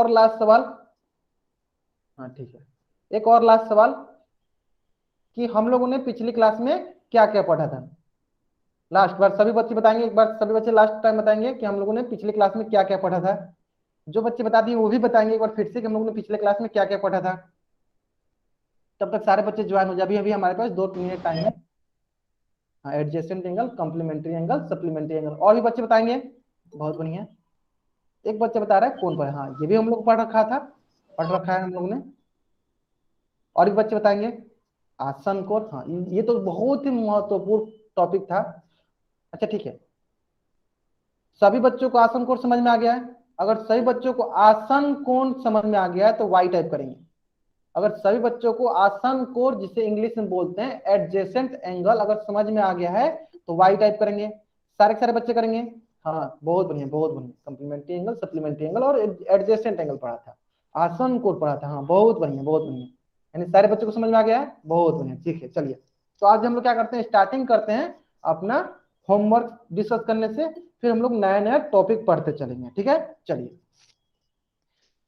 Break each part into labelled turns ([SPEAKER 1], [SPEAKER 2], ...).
[SPEAKER 1] और लास्ट सवाल, हाँ ठीक है, एक और लास्ट सवाल कि हम लोगों ने पिछली क्लास में क्या क्या पढ़ा था। लास्ट बार सभी बच्चे बताएंगे, एक बार सभी बच्चे लास्ट टाइम बताएंगे कि हम लोगों ने पिछली क्लास में क्या क्या पढ़ा था। जो बच्चे बता दिए वो भी बताएंगे एक बार फिर से कि हम लोगों ने पिछले क्लास में क्या क्या पढ़ा था। तब तक सारे बच्चे ज्वाइन हो जाए, अभी अभी हमारे पास 2 मिनट टाइम है। हाँ, adjacent angle, complementary angle, supplementary angle, और भी बच्चे बताएंगे। बहुत बढ़िया। एक बच्चा बता रहा है कौन पढ़ा, हाँ ये भी हम लोग पढ़ रखा था, पढ़ रखा है हम लोगों ने। और एक बच्चे बताएंगे आसन कोण, हाँ ये तो बहुत ही महत्वपूर्ण टॉपिक था। अच्छा ठीक है, सभी बच्चों को आसन कोण समझ में आ गया है। अगर सभी बच्चों को आसन कोण समझ में आ गया है तो वाई टाइप करेंगे। अगर सभी बच्चों को आसन कोण, जिसे इंग्लिश में बोलते हैं एडजेसेंट एंगल, अगर समझ में आ गया है तो वाई टाइप करेंगे। सारे के सारे बच्चे करेंगे। हाँ बहुत बढ़िया बहुत बढ़िया, कंप्लीमेंट्री एंगल, सप्लीमेंट्री एंगल और एडजेसेंट एंगल पढ़ा था, आसन कोण पढ़ा था। हाँ बहुत बढ़िया बहुत बढ़िया, यानी सारे बच्चों को समझ में आ गया है। बहुत बढ़िया, ठीक है चलिए। तो आज हम लोग क्या करते हैं, स्टार्टिंग करते हैं अपना होमवर्क डिस्कस करने से, फिर हम लोग नया नया टॉपिक पढ़ते चलेंगे, ठीक है। चलिए,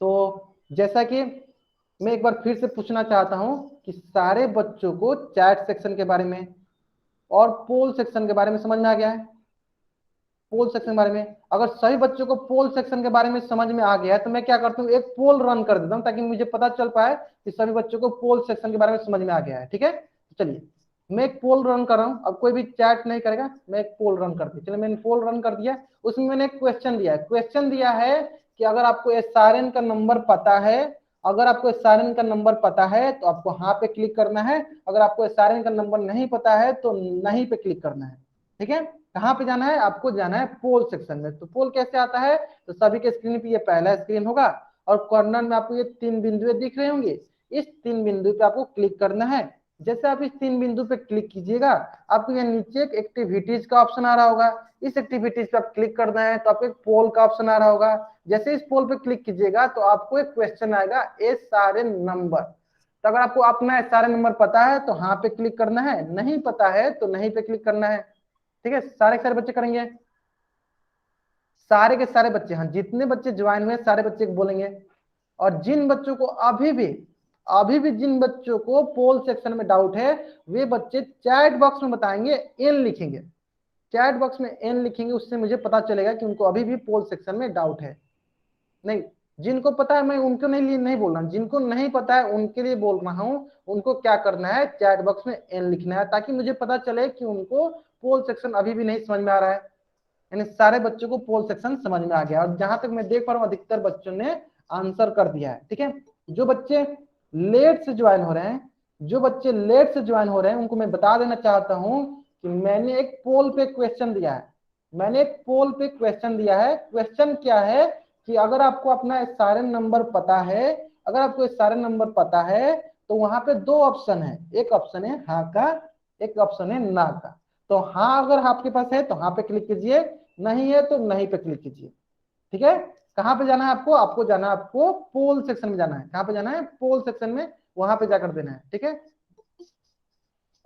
[SPEAKER 1] तो जैसा कि मैं एक बार फिर से पूछना चाहता हूं कि सारे बच्चों को चैट सेक्शन के बारे में और पोल सेक्शन के बारे में समझ में आ गया है। पोल सेक्शन के बारे में अगर सभी बच्चों को पोल सेक्शन के बारे में समझ में आ गया है तो मैं क्या करता हूँ, एक पोल रन कर देता हूँ ताकि मुझे पता चल पाए कि सभी बच्चों को पोल सेक्शन के बारे में समझ में आ गया है, ठीक है। तो चलिए, मैं एक पोल रन कर रहा हूँ, अब कोई भी चैट नहीं करेगा, मैं एक पोल रन कर दिया। चलिए मैंने पोल रन कर दिया, उसमें मैंने एक क्वेश्चन दिया है। क्वेश्चन दिया है कि अगर आपको एसआरएन का नंबर पता है, अगर आपको एसआरएन का नंबर पता है तो आपको हाँ पे क्लिक करना है, अगर आपको एसआरएन का नंबर नहीं पता है तो नहीं पे क्लिक करना है, ठीक है। कहाँ पे जाना है, आपको जाना है पोल सेक्शन में। तो पोल कैसे आता है, तो सभी के स्क्रीन पे ये पहला स्क्रीन होगा और कॉर्नर में आपको ये 3 बिंदु दिख रहे होंगे, इस 3 बिंदु पे आपको क्लिक करना है। जैसे आप इस 3 बिंदु पे क्लिक कीजिएगा, आपको यहाँ नीचे एक एक्टिविटीज का ऑप्शन आ रहा होगा, इस एक्टिविटीज पे आप क्लिक करना है तो आपको एक पोल का ऑप्शन आ रहा होगा। जैसे इस पोल पे क्लिक कीजिएगा तो आपको एक क्वेश्चन आएगा एसआरएन नंबर। तो अगर आपको अपना एसआरएन नंबर पता है तो हाँ पे क्लिक करना है, नहीं पता है तो नहीं पे क्लिक करना है, ठीक है। सारे के सारे बच्चे करेंगे, सारे के सारे बच्चे, हाँ जितने बच्चे ज्वाइन हुए सारे बच्चे बोलेंगे। और जिन बच्चों को अभी भी जिन बच्चों को पोल सेक्शन में डाउट है वे बच्चे चैट बॉक्स में बताएंगे, एन लिखेंगे, चैट बॉक्स में एन लिखेंगे, उससे मुझे पता चलेगा कि उनको अभी भी पोल सेक्शन में डाउट है। नहीं, जिनको पता है मैं उनको नहीं नहीं बोल रहा हूँ, जिनको नहीं पता है उनके लिए बोल रहा हूँ। उनको क्या करना है, चैट बॉक्स में एन लिखना है ताकि मुझे पता चले कि उनको पोल सेक्शन अभी भी नहीं समझ में आ रहा है। यानी सारे बच्चों को पोल सेक्शन समझ में आ गया और जहां तक मैं देख पा रहा हूँ अधिकतर बच्चों ने आंसर कर दिया है, ठीक है। जो बच्चे लेट से ज्वाइन हो रहे हैं, जो बच्चे लेट से ज्वाइन हो रहे हैं उनको मैं बता देना चाहता हूं कि मैंने एक पोल पे क्वेश्चन दिया है, मैंने एक पोल पे क्वेश्चन दिया है। क्वेश्चन क्या है कि अगर आपको अपना सारे नंबर पता है, अगर आपको सारे नंबर पता है तो वहां पे 2 ऑप्शन है, एक ऑप्शन है हाँ का, एक ऑप्शन है ना का। तो हाँ अगर आपके पास है तो हाँ पे क्लिक कीजिए, नहीं है तो नहीं पे क्लिक कीजिए, ठीक है। कहां पे जाना है आपको, आपको जाना है, आपको पोल सेक्शन में जाना है। कहां पे जाना है, पोल सेक्शन में, वहां पे जाकर देना है, ठीक है।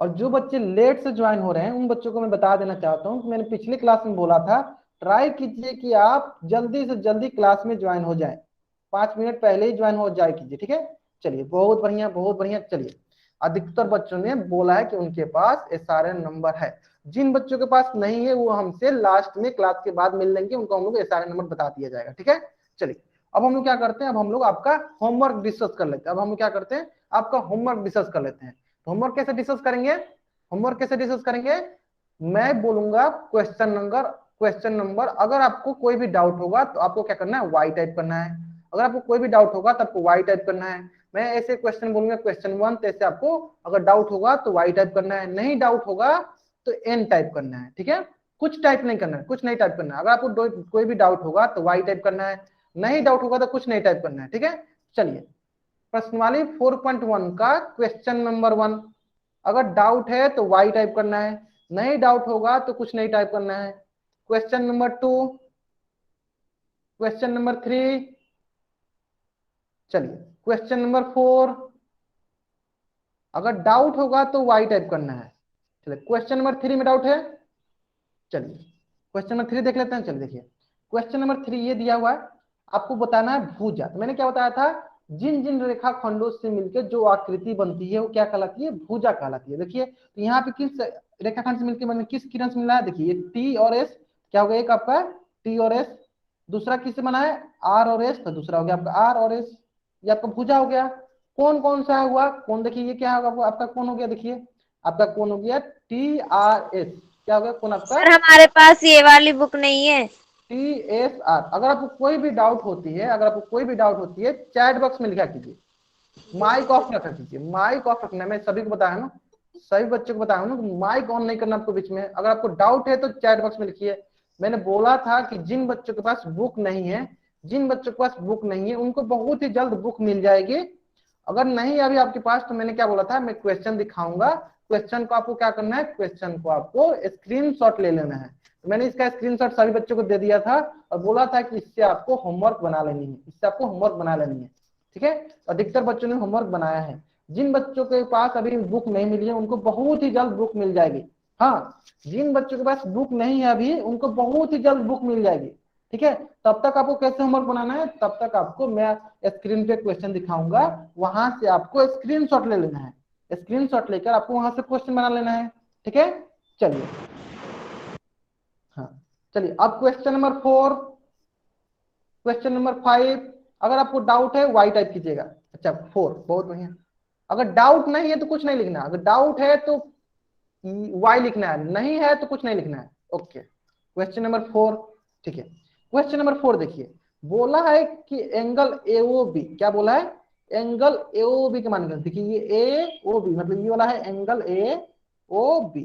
[SPEAKER 1] और जो बच्चे लेट से ज्वाइन हो रहे हैं उन बच्चों को मैं बता देना चाहता हूं कि मैंने पिछली क्लास में बोला था ट्राई कीजिए कि आप जल्दी से जल्दी क्लास में ज्वाइन हो जाए, 5 मिनट पहले ही ज्वाइन हो जाए कीजिए, ठीक है। चलिए बहुत बढ़िया बहुत बढ़िया। चलिए, अधिकतर बच्चों ने बोला है कि उनके पास एसआरएन नंबर है। जिन बच्चों के पास नहीं है वो हमसे लास्ट में क्लास के बाद मिल लेंगे, उनको हम लोग एसआरएन नंबर बता दिया जाएगा, ठीक है। चलिए, अब हम लोग क्या करते हैं, अब हम लोग आपका होमवर्क डिस्कस कर लेते हैं। अब हम लोग क्या करते हैं, आपका होमवर्क डिस्कस कर लेते हैं। होमवर्क कैसे डिस्कस करेंगे, होमवर्क कैसे डिस्कस करेंगे, मैं बोलूंगा क्वेश्चन नंबर अगर आपको कोई भी डाउट होगा तो आपको क्या करना है, वाई टाइप करना है। अगर आपको कोई भी डाउट होगा तो आपको वाई टाइप करना है। मैं ऐसे क्वेश्चन बोलूंगा क्वेश्चन 1, तो ऐसे आपको अगर डाउट होगा तो वाई टाइप करना है, नहीं डाउट होगा तो एन टाइप करना है, ठीक है। कुछ टाइप नहीं करना है, कुछ नहीं टाइप करना है। अगर आपको कोई भी डाउट होगा तो वाई टाइप करना है, नहीं डाउट होगा तो कुछ नहीं टाइप करना है, ठीक है। चलिए, प्रश्नवाली 4.1 का क्वेश्चन नंबर 1, अगर डाउट है तो वाई टाइप करना है, नहीं डाउट होगा तो कुछ नहीं टाइप करना है। क्वेश्चन नंबर 2, क्वेश्चन नंबर 3, चलिए क्वेश्चन नंबर 4, अगर डाउट होगा तो वाई टाइप करना है। चलिए क्वेश्चन नंबर 3 में डाउट है, चलिए क्वेश्चन नंबर 3 देख लेते हैं। चलिए देखिए, क्वेश्चन नंबर 3 ये दिया हुआ है, आपको बताना है भुजा। तो मैंने क्या बताया था, जिन जिन रेखाखंडों से मिलकर जो आकृति बनती है वो क्या कहलाती है, भुजा कहलाती है। देखिए तो यहाँ पे किस रेखाखंड से मिलकर बने, किस किरण से मिला है, देखिए टी और एस, क्या होगा, एक आपका टी और एस, दूसरा किससे बना है, आर और एस, तो दूसरा हो गया आपका आर और एस, ये आपका भुजा हो गया। कौन कौन सा हुआ, कौन, देखिए ये क्या होगा आपका कौन हो गया, देखिए आपका कौन हो गया टी आर एस, क्या हो गया कौन आपका
[SPEAKER 2] सर हमारे पास ये वाली बुक नहीं है।
[SPEAKER 1] T S R. अगर आपको कोई भी डाउट होती है, अगर आपको कोई भी डाउट होती है, चैट बॉक्स में लिखा कीजिए, माइक ऑफ रखा कीजिए, माइक ऑफ रखना है, मैं सभी को बताया ना, सभी बच्चों को बताया ना, माइक ऑन नहीं करना आपको बीच में। अगर आपको डाउट है तो चैट बॉक्स में लिखिए। मैंने बोला था कि जिन बच्चों के पास बुक नहीं है, जिन बच्चों के पास बुक नहीं है उनको बहुत ही जल्द बुक मिल जाएगी। अगर नहीं अभी आपके पास, तो मैंने क्या बोला था, मैं क्वेश्चन दिखाऊंगा, क्वेश्चन को आपको क्या करना है, क्वेश्चन को आपको स्क्रीनशॉट ले लेना है। तो मैंने इसका स्क्रीनशॉट सभी बच्चों को दे दिया था और बोला था कि इससे आपको होमवर्क बना लेनी है, इससे आपको होमवर्क बना लेनी है, ठीक है। अधिकतर बच्चों ने होमवर्क बनाया है। जिन बच्चों के पास अभी बुक नहीं मिली है उनको बहुत ही जल्द बुक मिल जाएगी। हाँ, जिन बच्चों के पास बुक नहीं है अभी उनको बहुत ही जल्द बुक मिल जाएगी, ठीक है। तब तक आपको कैसे होमवर्क बनाना है, तब तक आपको मैं स्क्रीन पे क्वेश्चन दिखाऊंगा, वहां से आपको स्क्रीनशॉट ले लेना है, स्क्रीनशॉट लेकर आपको वहां से क्वेश्चन बना लेना है, ठीक है। चलिए, हाँ चलिए, अब क्वेश्चन नंबर 4, क्वेश्चन नंबर 5। अगर आपको डाउट है वाई टाइप कीजिएगा। अच्छा 4, बहुत बढ़िया। अगर डाउट नहीं है तो कुछ नहीं लिखना, अगर डाउट है तो वाई लिखना है, नहीं है तो कुछ नहीं लिखना है। ओके, क्वेश्चन नंबर 4, ठीक है। क्वेश्चन नंबर 4 देखिए, बोला है कि एंगल एओबी, क्या बोला है, एंगल एओबी के मान, देखिए ये ए ओ बी, मतलब ये वाला है एंगल ए ओ बी,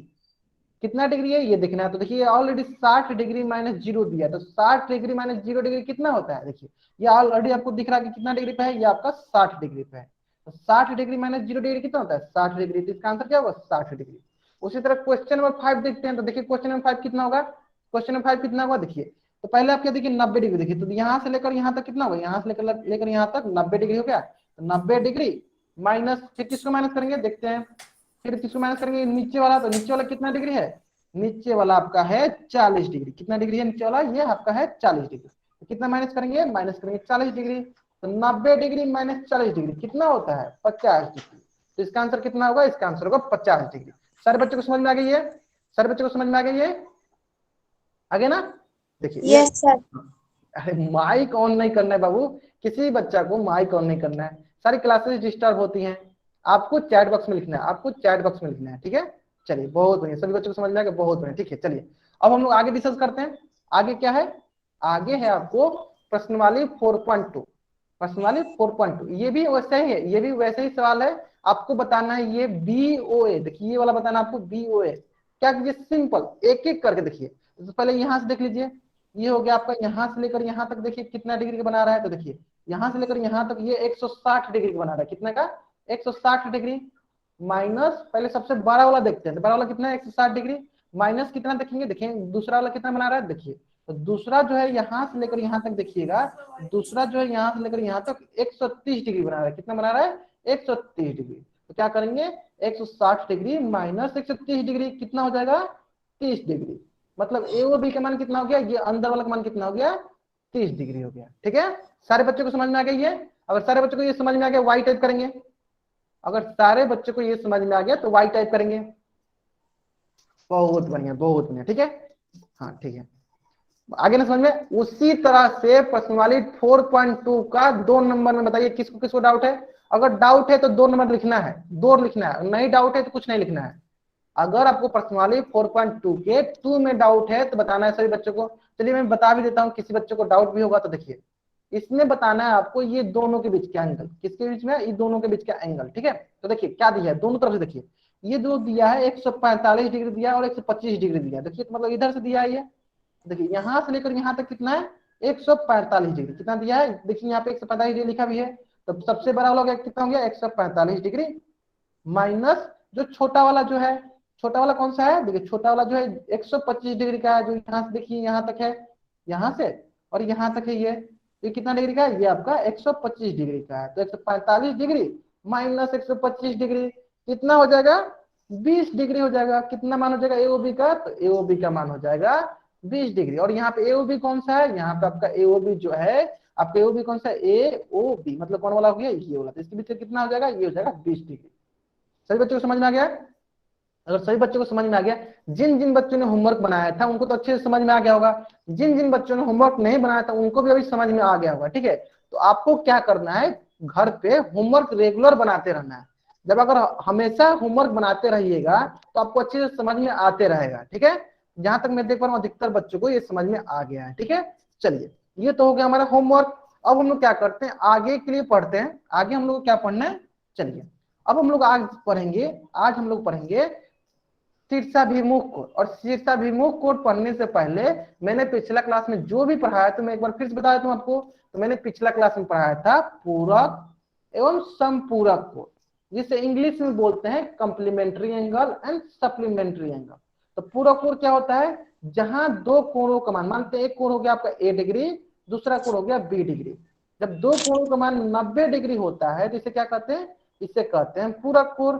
[SPEAKER 1] कितना डिग्री है ये देखना है। तो देखिए ऑलरेडी 60 डिग्री माइनस 0 दिया है, तो 60 डिग्री माइनस 0 डिग्री कितना होता है, देखिए ये ऑलरेडी आपको दिख रहा है कि कितना डिग्री पे है, ये आपका 60 डिग्री पे है। तो 60 डिग्री माइनस 0 डिग्री कितना होता है, 60 डिग्री, तो इसका आंसर क्या होगा, 60 डिग्री। उसी तरह क्वेश्चन नंबर 5 देखते हैं, तो देखिए क्वेश्चन नंबर 5 कितना होगा, क्वेश्चन नंबर 5 कितना होगा, देखिए तो पहले आप क्या देखिए 90 डिग्री, देखिए तो यहाँ से लेकर यहाँ तक कितना होगा, यहाँ से लेकर यहाँ तक 90 डिग्री हो गया। तो 90 डिग्री माइनस, फिर किसको माइनस करेंगे देखते हैं, फिर किसको माइनस करेंगे, नीचे वाला, तो नीचे वाला कितना डिग्री है, नीचे वाला आपका है 40 डिग्री, कितना डिग्री है नीचे वाला, ये आपका है 40 डिग्री। तो कितना माइनस करेंगे, माइनस करेंगे 40 डिग्री। तो 90 डिग्री माइनस 40 डिग्री कितना होता है, 50 डिग्री। तो इसका आंसर कितना होगा, इसका आंसर होगा 50 डिग्री। सारे बच्चों को समझ में आ गई है, सारे बच्चों को समझ में आ गई है, आगे ना। देखिए ये,
[SPEAKER 2] यस सर।
[SPEAKER 1] अरे माइक ऑन नहीं करना है बाबू, किसी बच्चा को माइक ऑन नहीं करना है, सारी क्लासेस डिस्टर्ब होती हैं। आपको चैट बॉक्स में लिखना है, आपको चैट बॉक्स में लिखना है, ठीक है। चलिए बहुत बढ़िया, सभी बच्चों को समझ में आ गया, बहुत बढ़िया, ठीक है। चलिए अब हम लोग आगे डिस्कस करते हैं। आगे क्या है, आगे है आपको प्रश्नवाली 4.2, प्रश्नवाली 4.2, ये भी वैसे ही है, ये भी वैसे ही सवाल है। आपको बताना है ये BOA, देखिए ये वाला बताना आपको BOA। क्या कीजिए, सिंपल एक एक करके देखिए। तो पहले यहां से देख लीजिए, ये हो गया आपका, यहां से लेकर यहां तक देखिए कितना डिग्री का बना रहा है। तो देखिए यहां से लेकर यहां तक ये 160 डिग्री का बना रहा है, कितने का, 160 डिग्री। माइनस, पहले सबसे बड़ा वाला देखते हैं, तो बड़ा वाला कितना है, 160 डिग्री। माइनस कितना देखेंगे, देखिए दूसरा वाला कितना बना रहा है, देखिए तो दूसरा जो है यहां से लेकर यहां तक देखिएगा, दूसरा जो है यहां से लेकर यहां तक 130 डिग्री बना रहा है, कितना बना रहा है, 130 डिग्री। तो क्या करेंगे, 160 डिग्री माइनस 130 डिग्री कितना हो जाएगा, 30 डिग्री। मतलब ए और बी का मान कितना हो गया, ये अंदर वाला का मान कितना हो गया, 30 डिग्री हो गया, ठीक है। सारे बच्चों को समझ में आ गई है। अगर सारे बच्चों को ये समझ में आ गया वाई टाइप करेंगे, अगर सारे बच्चों को ये समझ में आ गया तो वाई टाइप करेंगे। बहुत बढ़िया, बहुत बढ़िया, ठीक है। हाँ ठीक है, आगे ना समझ में। उसी तरह से प्रश्नवाली 4.2 का 2 नंबर में बताइए किसको किसको डाउट है। अगर डाउट है तो 2 नंबर लिखना है, 2 लिखना है, नहीं डाउट है तो कुछ नहीं लिखना है। अगर आपको प्रश्नवाली 4.2 के 2 में डाउट है तो बताना है सभी बच्चों को। चलिए मैं बता भी देता हूं, किसी बच्चों को डाउट भी होगा तो देखिए, इसमें बताना है आपको ये दोनों के बीच का एंगल, किसके बीच में, ये दोनों के बीच का एंगल, ठीक है। तो देखिए क्या दिया है, दोनों तरफ से देखिए, ये जो दिया है 145 डिग्री दिया है और 125 डिग्री दिया है, देखिए तो मतलब इधर से दिया है ये, देखिए यहां से लेकर यहां तक कितना है, 145 डिग्री, कितना दिया है, देखिए यहाँ पे 145 डिग्री लिखा भी है। तो सबसे बड़ा वाला कितना हो गया, 145 डिग्री माइनस जो छोटा वाला जो है, छोटा वाला कौन सा है, देखिए छोटा वाला जो है 125 डिग्री का है, जो यहाँ से देखिए यहाँ तक है, यहाँ से और यहाँ तक है ये कितना डिग्री का है, ये आपका 125 डिग्री का है। तो 145 डिग्री माइनस 125 डिग्री कितना हो जाएगा, 20 डिग्री हो जाएगा। कितना मान हो जाएगा एओबी का, तो एओबी का मान हो जाएगा 20 डिग्री। और यहाँ पे एओबी कौन सा है, यहाँ पे आपका एओबी जो है आपका ए ओ बी कौन सा, ए ओ बी मतलब कौन वाला हो गया, ये वाला। तो इसके बीच में कितना हो जाएगा, ये हो जाएगा 20 डिग्री। सभी बच्चों को समझ में आ गया? अगर सभी बच्चों को समझ में आ गया, जिन जिन बच्चों ने होमवर्क बनाया था उनको तो अच्छे से समझ में आ गया होगा, जिन जिन बच्चों ने होमवर्क नहीं बनाया था उनको भी अभी समझ में आ गया होगा। ठीक है, तो आपको क्या करना है, घर पे होमवर्क रेगुलर बनाते रहना है। जब अगर हमेशा होमवर्क बनाते रहिएगा तो आपको अच्छे से समझ में आते रहेगा। ठीक है, जहां तक मैं देख पा रहा हूँ अधिकतर बच्चों को ये समझ में आ गया है। ठीक है, चलिए ये तो हो गया हमारा होमवर्क। अब हम लोग क्या करते हैं, आगे के लिए पढ़ते हैं। आगे हम लोग को क्या पढ़ना है, चलिए अब हम लोग आज पढ़ेंगे, आज हम लोग पढ़ेंगे शीर्षाभिमुख कोड। और शीर्षाभिमुख कोड पढ़ने से पहले मैंने पिछला क्लास में जो भी पढ़ाया तो मैं एक बार फिर से बता देता हूं आपको। तो मैंने पिछला क्लास में पढ़ाया था पूरक एवं समपूरक कोड, जिसे इंग्लिश में बोलते हैं complementary angle and supplementary angle. तो पूरक कोण क्या होता है, जहां दो कोणों का मान, मानते हैं एक कोण हो गया आपका ए डिग्री, दूसरा कोण हो गया बी डिग्री। जब दो कोणों का मान 90 डिग्री होता है तो इसे क्या कहते हैं, इसे कहते हैं पूरक कोण,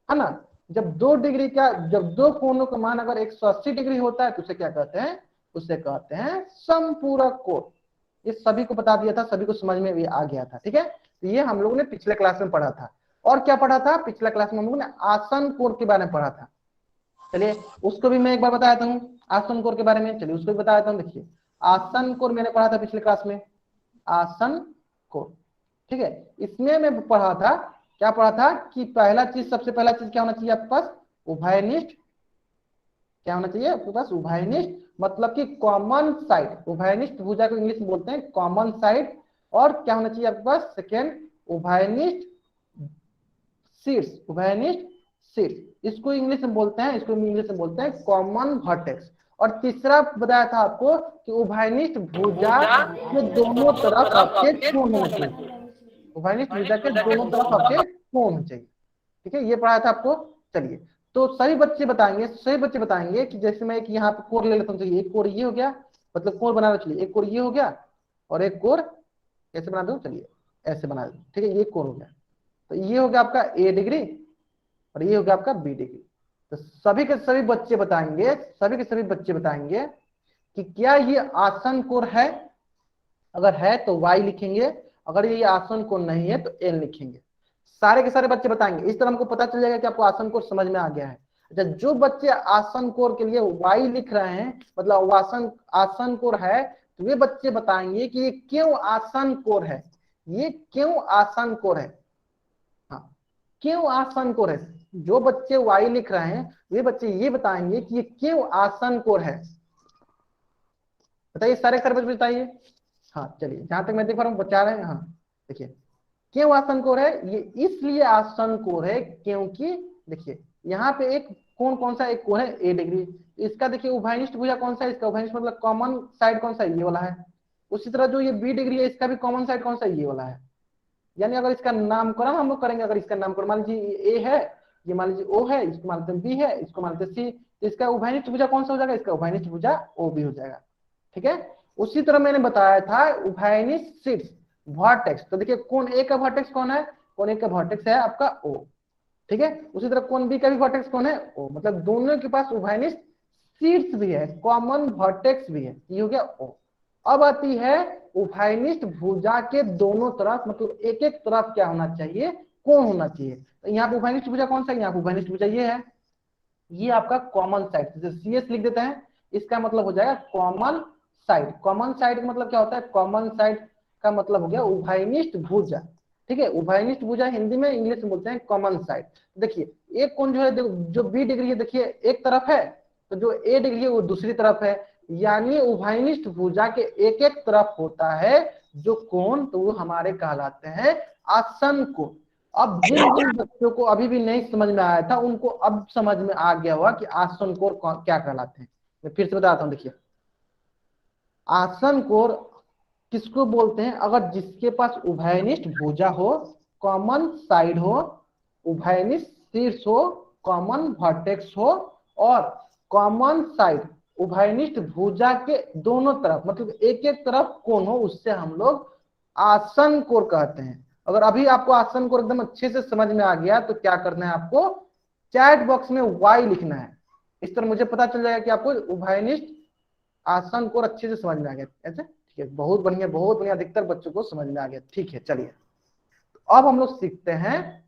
[SPEAKER 1] है ना। जब जब दो कोणों का मान अगर 180 डिग्री होता है तो उसे क्या कहते हैं, उसे कहते हैं समपूरक कोण। ये सभी को बता दिया था, सभी को समझ में भी आ गया था। ठीक है, तो ये हम लोगों ने पिछले क्लास में पढ़ा था। और क्या पढ़ा था, पिछला क्लास में हम लोगों ने आसन कोण के बारे में पढ़ा था। चलिए उसको भी मैं एक बार बता देता हूँ, आसन कोण के बारे में। चलिए उसको भी बता देता हूँ। देखिए आसन कोण मैंने पढ़ा था पिछले क्लास में, आसन कोण। ठीक है, इसमें मैं पढ़ा था, क्या पढ़ा था कि पहला चीज, सबसे पहला चीज क्या होना चाहिए आपके पास, उभयनिष्ठ। क्या होना चाहिए आपके पास, उभयनिष्ठ, मतलब कि कॉमन साइड। उभयनिष्ठ भुजा को इंग्लिश में बोलते हैं कॉमन साइड। और क्या होना चाहिए आपके पास, सेकेंड उभयनिष्ठ शीर्ष, उभयनिष्ठ शीर्ष, इसको इंग्लिश में बोलते हैं, इसको इंग्लिश में बोलते हैं कॉमन वर्टेक्स। और तीसरा बताया था आपको कि उभयनिष्ठ भुजा के दोनों तरफ आपके कोण होने चाहिए, उभयनिष्ठ भुजा के दोनों तरफ आपके कोण होने चाहिए। ठीक है, ये पढ़ाया था आपको। चलिए तो सभी बच्चे बताएंगे कि जैसे मैं एक यहाँ पे कोण ले लेता हूँ, तो एक कोण ये हो गया, मतलब कोण बना लो। चलिए एक कोण ये हो गया और एक कोण कैसे बना दो, चलिए ऐसे बना दो। ठीक है, ये कोण हो गया, तो ये हो गया आपका ए डिग्री और ये हो गया आपका बी डिग्री। तो सभी के सभी बच्चे बताएंगे कि क्या ये आसन कोण है, अगर है तो y लिखेंगे, अगर ये आसन कोण नहीं है तो n लिखेंगे। सारे के सारे बच्चे बताएंगे, इस तरह हमको पता चल जाएगा कि आपको आसन कोण समझ में आ गया है। अच्छा, जो बच्चे आसन कोण के लिए y लिख रहे हैं, मतलब आसन कोण है, तो वे बच्चे बताएंगे कि ये क्यों आसन कोण है, ये क्यों आसन कोण है। हाँ, क्यों आसन कोण है। जो बच्चे y लिख रहे हैं वे बच्चे ये बताएंगे कि ये क्यों आसन कोण है। बताइए सारे बच्चे बताइए। हाँ चलिए, जहां तक मैं देख पा रहा हूँ बचा रहे हैं। हाँ देखिए, क्यों आसन कोण है, ये इसलिए आसन कोण है क्योंकि देखिए यहाँ पे एक कोण, कौन सा एक कोण है ए डिग्री, इसका देखिए उभयनिष्ठ भुजा कौन सा है, इसका उभयनिष्ठ मतलब कॉमन साइड कौन सा है, ये वाला है। उसी तरह जो ये बी डिग्री है इसका भी कॉमन साइड कौन सा है, ये वाला है। यानी अगर इसका नामकरण हम लोग करेंगे, अगर इसका नामकरण मान लीजिए ए है, ये मान लीजिए ओ है, इसको मान लेते बी है, इसको मान लेते सी, तो इसका उभयनिष्ठ भुजा कौन सा हो जाएगा, इसका उभयनिष्ठ भुजा ओ बी हो जाएगा। ठीक है, उसी तरह मैंने बताया था उभयनिष्ठ शीर्ष वर्टेक्स। तो देखिए कोण ए का वर्टेक्स कौन है, कोण ए का वर्टेक्स है आपका ओ। ठीक है, उसी तरह कोण बी का भी वर्टेक्स कौन है, ओ। मतलब दोनों के पास उभयनिष्ठ शीर्ष भी है, कॉमन वर्टेक्स भी है, ये हो गया ओ। अब आती है उभयनिष्ठ भुजा के दोनों तरफ, मतलब एक एक तरफ क्या होना चाहिए, कोण होना चाहिए। तो यहाँ पे उभयनिष्ठ भुजा कौन सा है, यहाँ पे उभयनिष्ठ भुजा ये है, ये आपका कॉमन साइड, जैसे CS लिख देते हैं, इसका मतलब हो जाएगा कॉमन साइड। कॉमन साइड का मतलब क्या होता है, कॉमन साइड का मतलब हो गया उभयनिष्ठ भुजा। ठीक है, उभयनिष्ठ भुजा हिंदी में, इंग्लिश में बोलते हैं कॉमन साइड। देखिए एक कोण जो है, जो बी डिग्री है देखिए एक तरफ है, तो जो ए डिग्री है वो दूसरी तरफ है, यानी उभयनिष्ठ भुजा के एक एक तरफ होता है जो कोण, तो वो हमारे कहलाते हैं आसन कोण। अब जिन जिन बच्चों को अभी भी नहीं समझ में आया था उनको अब समझ में आ गया होगा कि आसन कोण क्या कहलाते हैं। मैं फिर से बताता हूँ, देखिए आसन कोण किसको बोलते हैं, अगर जिसके पास उभयनिष्ठ भुजा हो, कॉमन साइड हो, उभयनिष्ठ शीर्ष हो, कॉमन वर्टेक्स हो, और कॉमन साइड उभयनिष्ठ भुजा के दोनों तरफ, मतलब एक एक तरफ कोण हो, उससे हम लोग आसन कोण कहते हैं। अगर अभी आपको आसन कोण एकदम अच्छे से समझ में आ गया तो क्या करना है, आपको चैट बॉक्स में y लिखना है। इस तरह मुझे पता चल जाएगा कि आपको उभयनिष्ठ आसन कोण अच्छे से समझ में आ गया। ऐसे ठीक है, बहुत बढ़िया बहुत बढ़िया, अधिकतर बच्चों को समझ में आ गया। ठीक है चलिए, तो अब हम लोग सीखते हैं,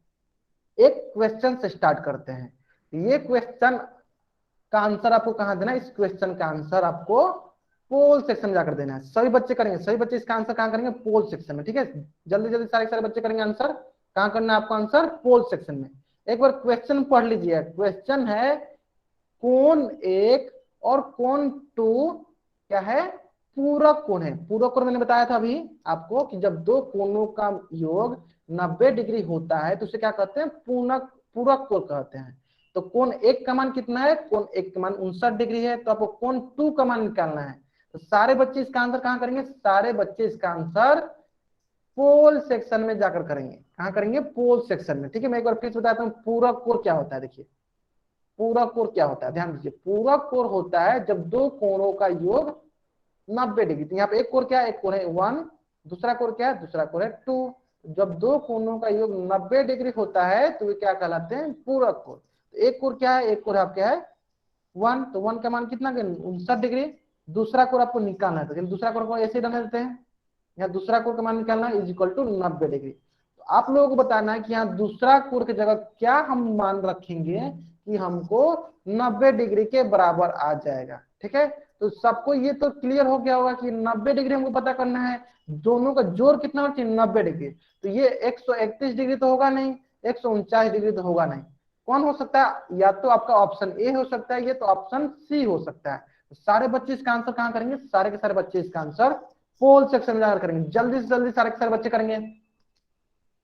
[SPEAKER 1] एक क्वेश्चन से स्टार्ट करते हैं। ये क्वेश्चन का आंसर आपको कहां देना है? इस क्वेश्चन का आंसर आपको पोल सेक्शन में जाकर देना है। सभी बच्चे करेंगे, सभी बच्चे इसका आंसर कहां करेंगे? पोल सेक्शन में। ठीक है, जल्दी जल्दी सारे सारे बच्चे करेंगे आंसर। कहां करना है आपको आंसर? पोल सेक्शन में। एक बार क्वेश्चन पढ़ लीजिए। क्वेश्चन है कोण एक और कोण टू क्या है? पूरक कोण है। पूरक कोण मैंने बताया था अभी आपको कि जब दो कोणों का योग 90 डिग्री होता है तो उसे क्या कहते हैं? पूरक कोण कहते हैं। तो कोण एक का मान कितना है? कोण एक का मान 59 डिग्री है। तो आपको कोण टू का मान निकालना है। तो सारे बच्चे इसका आंसर कहां करेंगे? सारे बच्चे इसका आंसर पोल सेक्शन में जाकर करेंगे। कहां करेंगे? पोल सेक्शन में। ठीक है, मैं एक बार फिर बताता हूँ पूरक कोण क्या होता है। देखिए पूरक कोण क्या होता है, ध्यान दीजिए। पूरक कोण होता है जब दो कोणों का योग 90 डिग्री। तो यहाँ पे एक कोण क्या है? एक कोण है 1, दूसरा कोण क्या है? दूसरा कोण है 2। जब दो कोणों का योग 90 डिग्री होता है तो वे क्या कहलाते हैं? पूरक कोण। तो एक कोण क्या है? एक कोण आपका है 1, तो 1 का मान कितना? 59 डिग्री। दूसरा कोण आपको निकालना है, तो दूसरा कोण को ऐसे डाल देते हैं। यहाँ दूसरा कोण का मान निकालना है इज इक्वल टू 90 डिग्री। तो आप लोगों को बताना है कि यहाँ दूसरा कोण की जगह क्या हम मान रखेंगे कि हमको 90 डिग्री के बराबर आ जाएगा। ठीक है, तो सबको ये तो क्लियर हो गया होगा कि 90 डिग्री हमको पता करना है। दोनों का जोड़ कितना होना चाहिए? 90 डिग्री। तो ये 131 डिग्री तो होगा नहीं, 149 डिग्री तो होगा नहीं। कौन हो सकता है? या तो आपका ऑप्शन ए हो सकता है, ये तो ऑप्शन सी हो सकता है। तो सारे बच्चे इसका आंसर कहां करेंगे? सारे के सारे बच्चे इसका आंसर पोल सेक्शन में जाकर करेंगे। जल्दी से जल्दी सारे के सारे बच्चे करेंगे,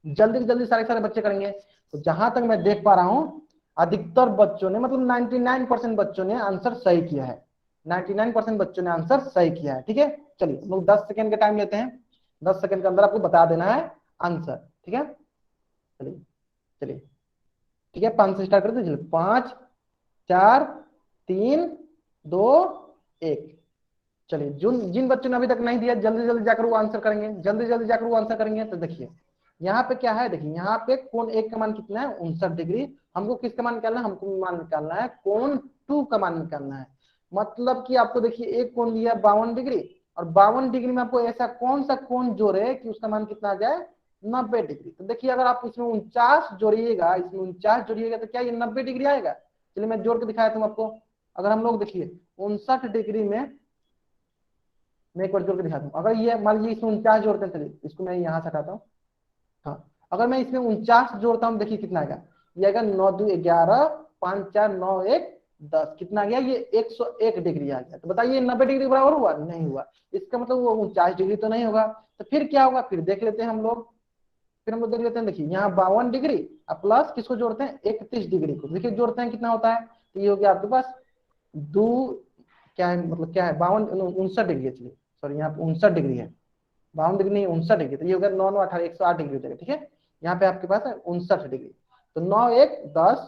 [SPEAKER 1] जल्दी से जल्दी सारे सारे बच्चे करेंगे। तो जहां तक मैं देख पा रहा हूं अधिकतर बच्चों ने, मतलब 99% बच्चों ने आंसर सही किया है। 99% बच्चों ने आंसर सही किया है। ठीक है, चलिए हम लोग 10 सेकंड का टाइम लेते हैं। 10 सेकंड के अंदर आपको बता देना है आंसर। ठीक है, चलिए चलिए ठीक है, 5 से स्टार्ट करते हैं। चलिए 5 4 3 2 1। चलिए जिन जिन बच्चों ने अभी तक नहीं दिया जल्दी जल्दी जाकर वो आंसर करेंगे, जल्दी जल्दी जाकर वो आंसर करेंगे। तो देखिए यहाँ पे क्या है? देखिए यहाँ पे कोण एक का मान कितना है? 59 डिग्री। हमको किसका मान निकालना है? हमको मान निकालना है कोण टू का मान निकालना है। मतलब कि आपको देखिए एक कोण दिया 52 डिग्री, और 52 डिग्री में आपको ऐसा कौन सा कोण जोड़े कि उसका मान कितना आ जाए? 90 डिग्री। तो देखिए अगर आप इसमें 49 जोड़िएगा, इसमें 49 जोड़िएगा तो क्या ये 90 डिग्री आएगा? चलिए मैं जोड़ के दिखाया था आपको। अगर हम लोग देखिए 59 डिग्री में, मैं एक बार जोड़ के दिखाता हूँ। अगर ये मान लीजिए इसमें 49 जोड़ते हैं, चलिए इसको मैं यहाँ से हटाता हूँ। हाँ, अगर मैं इसमें 49 जोड़ता हूँ, देखिए कितना आएगा? ये आएगा 9 2 11, 5 4 9 1 10। कितना आ गया? ये 101 डिग्री आ गया। तो बताइए 90 डिग्री बराबर हुआ? नहीं हुआ। इसका मतलब वो 49 डिग्री तो नहीं होगा। तो फिर क्या होगा? फिर देख लेते हैं हम लोग। फिर हम लोग देख लेते हैं। देखिए यहाँ 52 डिग्री और प्लस किसको जोड़ते हैं? 31 डिग्री को। देखिए जोड़ते हैं कितना होता है? तो ये हो गया आपके पास दो, क्या है मतलब क्या है? 52 59 डिग्री है। चलिए सॉरी, यहाँ पे 59 डिग्री है, 52 डिग्री नहीं 59 डिग्री। तो ये हो गया 9 9 18 108 डिग्री हो जाएगा। ठीक है, यहाँ पे आपके पास है 59 डिग्री। तो 9 1 10,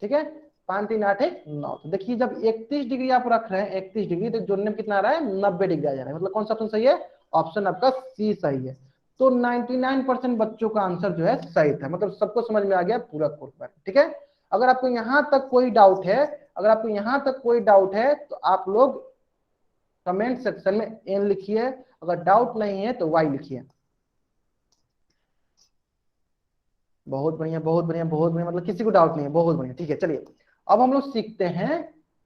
[SPEAKER 1] ठीक है, 5 3 8 1 9। तो देखिए जब 31 डिग्री आप रख रहे हैं, 31 डिग्री, तो जोड़ने में कितना आ रहा है? 90 डिग्री आ जा रहा है। मतलब कौन सा ऑप्शन सही है? ऑप्शन आपका सी सही है। तो 99% बच्चों का आंसर जो है सही था। मतलब सबको समझ में आ गया पूरक कोण पर। ठीक है, अगर आपको यहां तक कोई डाउट है, अगर आपको यहां तक कोई डाउट है तो आप लोग कमेंट सेक्शन में एन लिखिए। अगर डाउट नहीं है तो वाई लिखिए। बहुत बढ़िया बहुत बढ़िया बहुत बढ़िया, मतलब किसी को डाउट नहीं है। बहुत बढ़िया, ठीक है। चलिए अब हम लोग सीखते हैं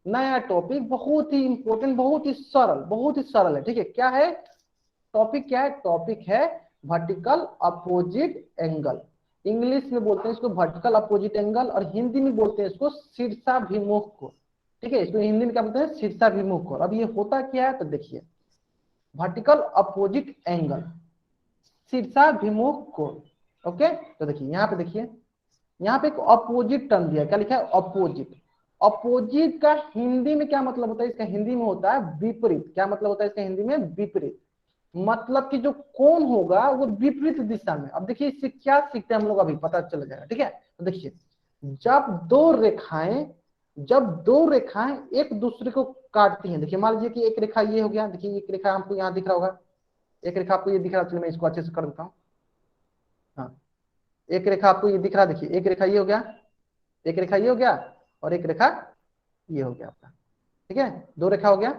[SPEAKER 1] नया टॉपिक, बहुत ही इंपॉर्टेंट, बहुत ही सरल है। ठीक है, क्या है टॉपिक? क्या है टॉपिक? है वर्टिकल अपोजिट एंगल। इंग्लिश में बोलते हैं इसको वर्टिकल अपोजिट एंगल, और हिंदी में बोलते हैं इसको शीर्षाभिमुख कोण। ठीक है, इसको हिंदी में क्या बोलते हैं? शीर्षाभिमुख कोण। अब ये होता क्या है? तो देखिए वर्टिकल अपोजिट एंगल, शीर्षाभिमुख कोण। ओके, तो देखिए यहाँ पे, देखिए यहाँ पे एक अपोजिट टर्म दिया है। क्या लिखा है? अपोजिट। अपोजिट का हिंदी में क्या मतलब होता है? इसका हिंदी में होता है विपरीत। क्या मतलब होता है इसका हिंदी में? विपरीत। मतलब कि जो कोण होगा वो विपरीत दिशा में। अब देखिए इससे क्या सीखते हैं हम लोग, अभी पता चल जाएगा। ठीक है, तो देखिए जब दो रेखाएं एक दूसरे को काटती हैं, देखिए मान लीजिए कि एक रेखा ये हो गया, देखिए एक रेखा हमको यहाँ दिख रहा होगा, एक रेखा आपको ये दिख रहा है। चलिए मैं इसको अच्छे से कर देता हूँ। हाँ, एक रेखा आपको ये दिख रहा है। देखिए एक रेखा ये हो गया, एक रेखा ये हो गया, और एक रेखा ये हो गया आपका। ठीक है, दो रेखा हो गया।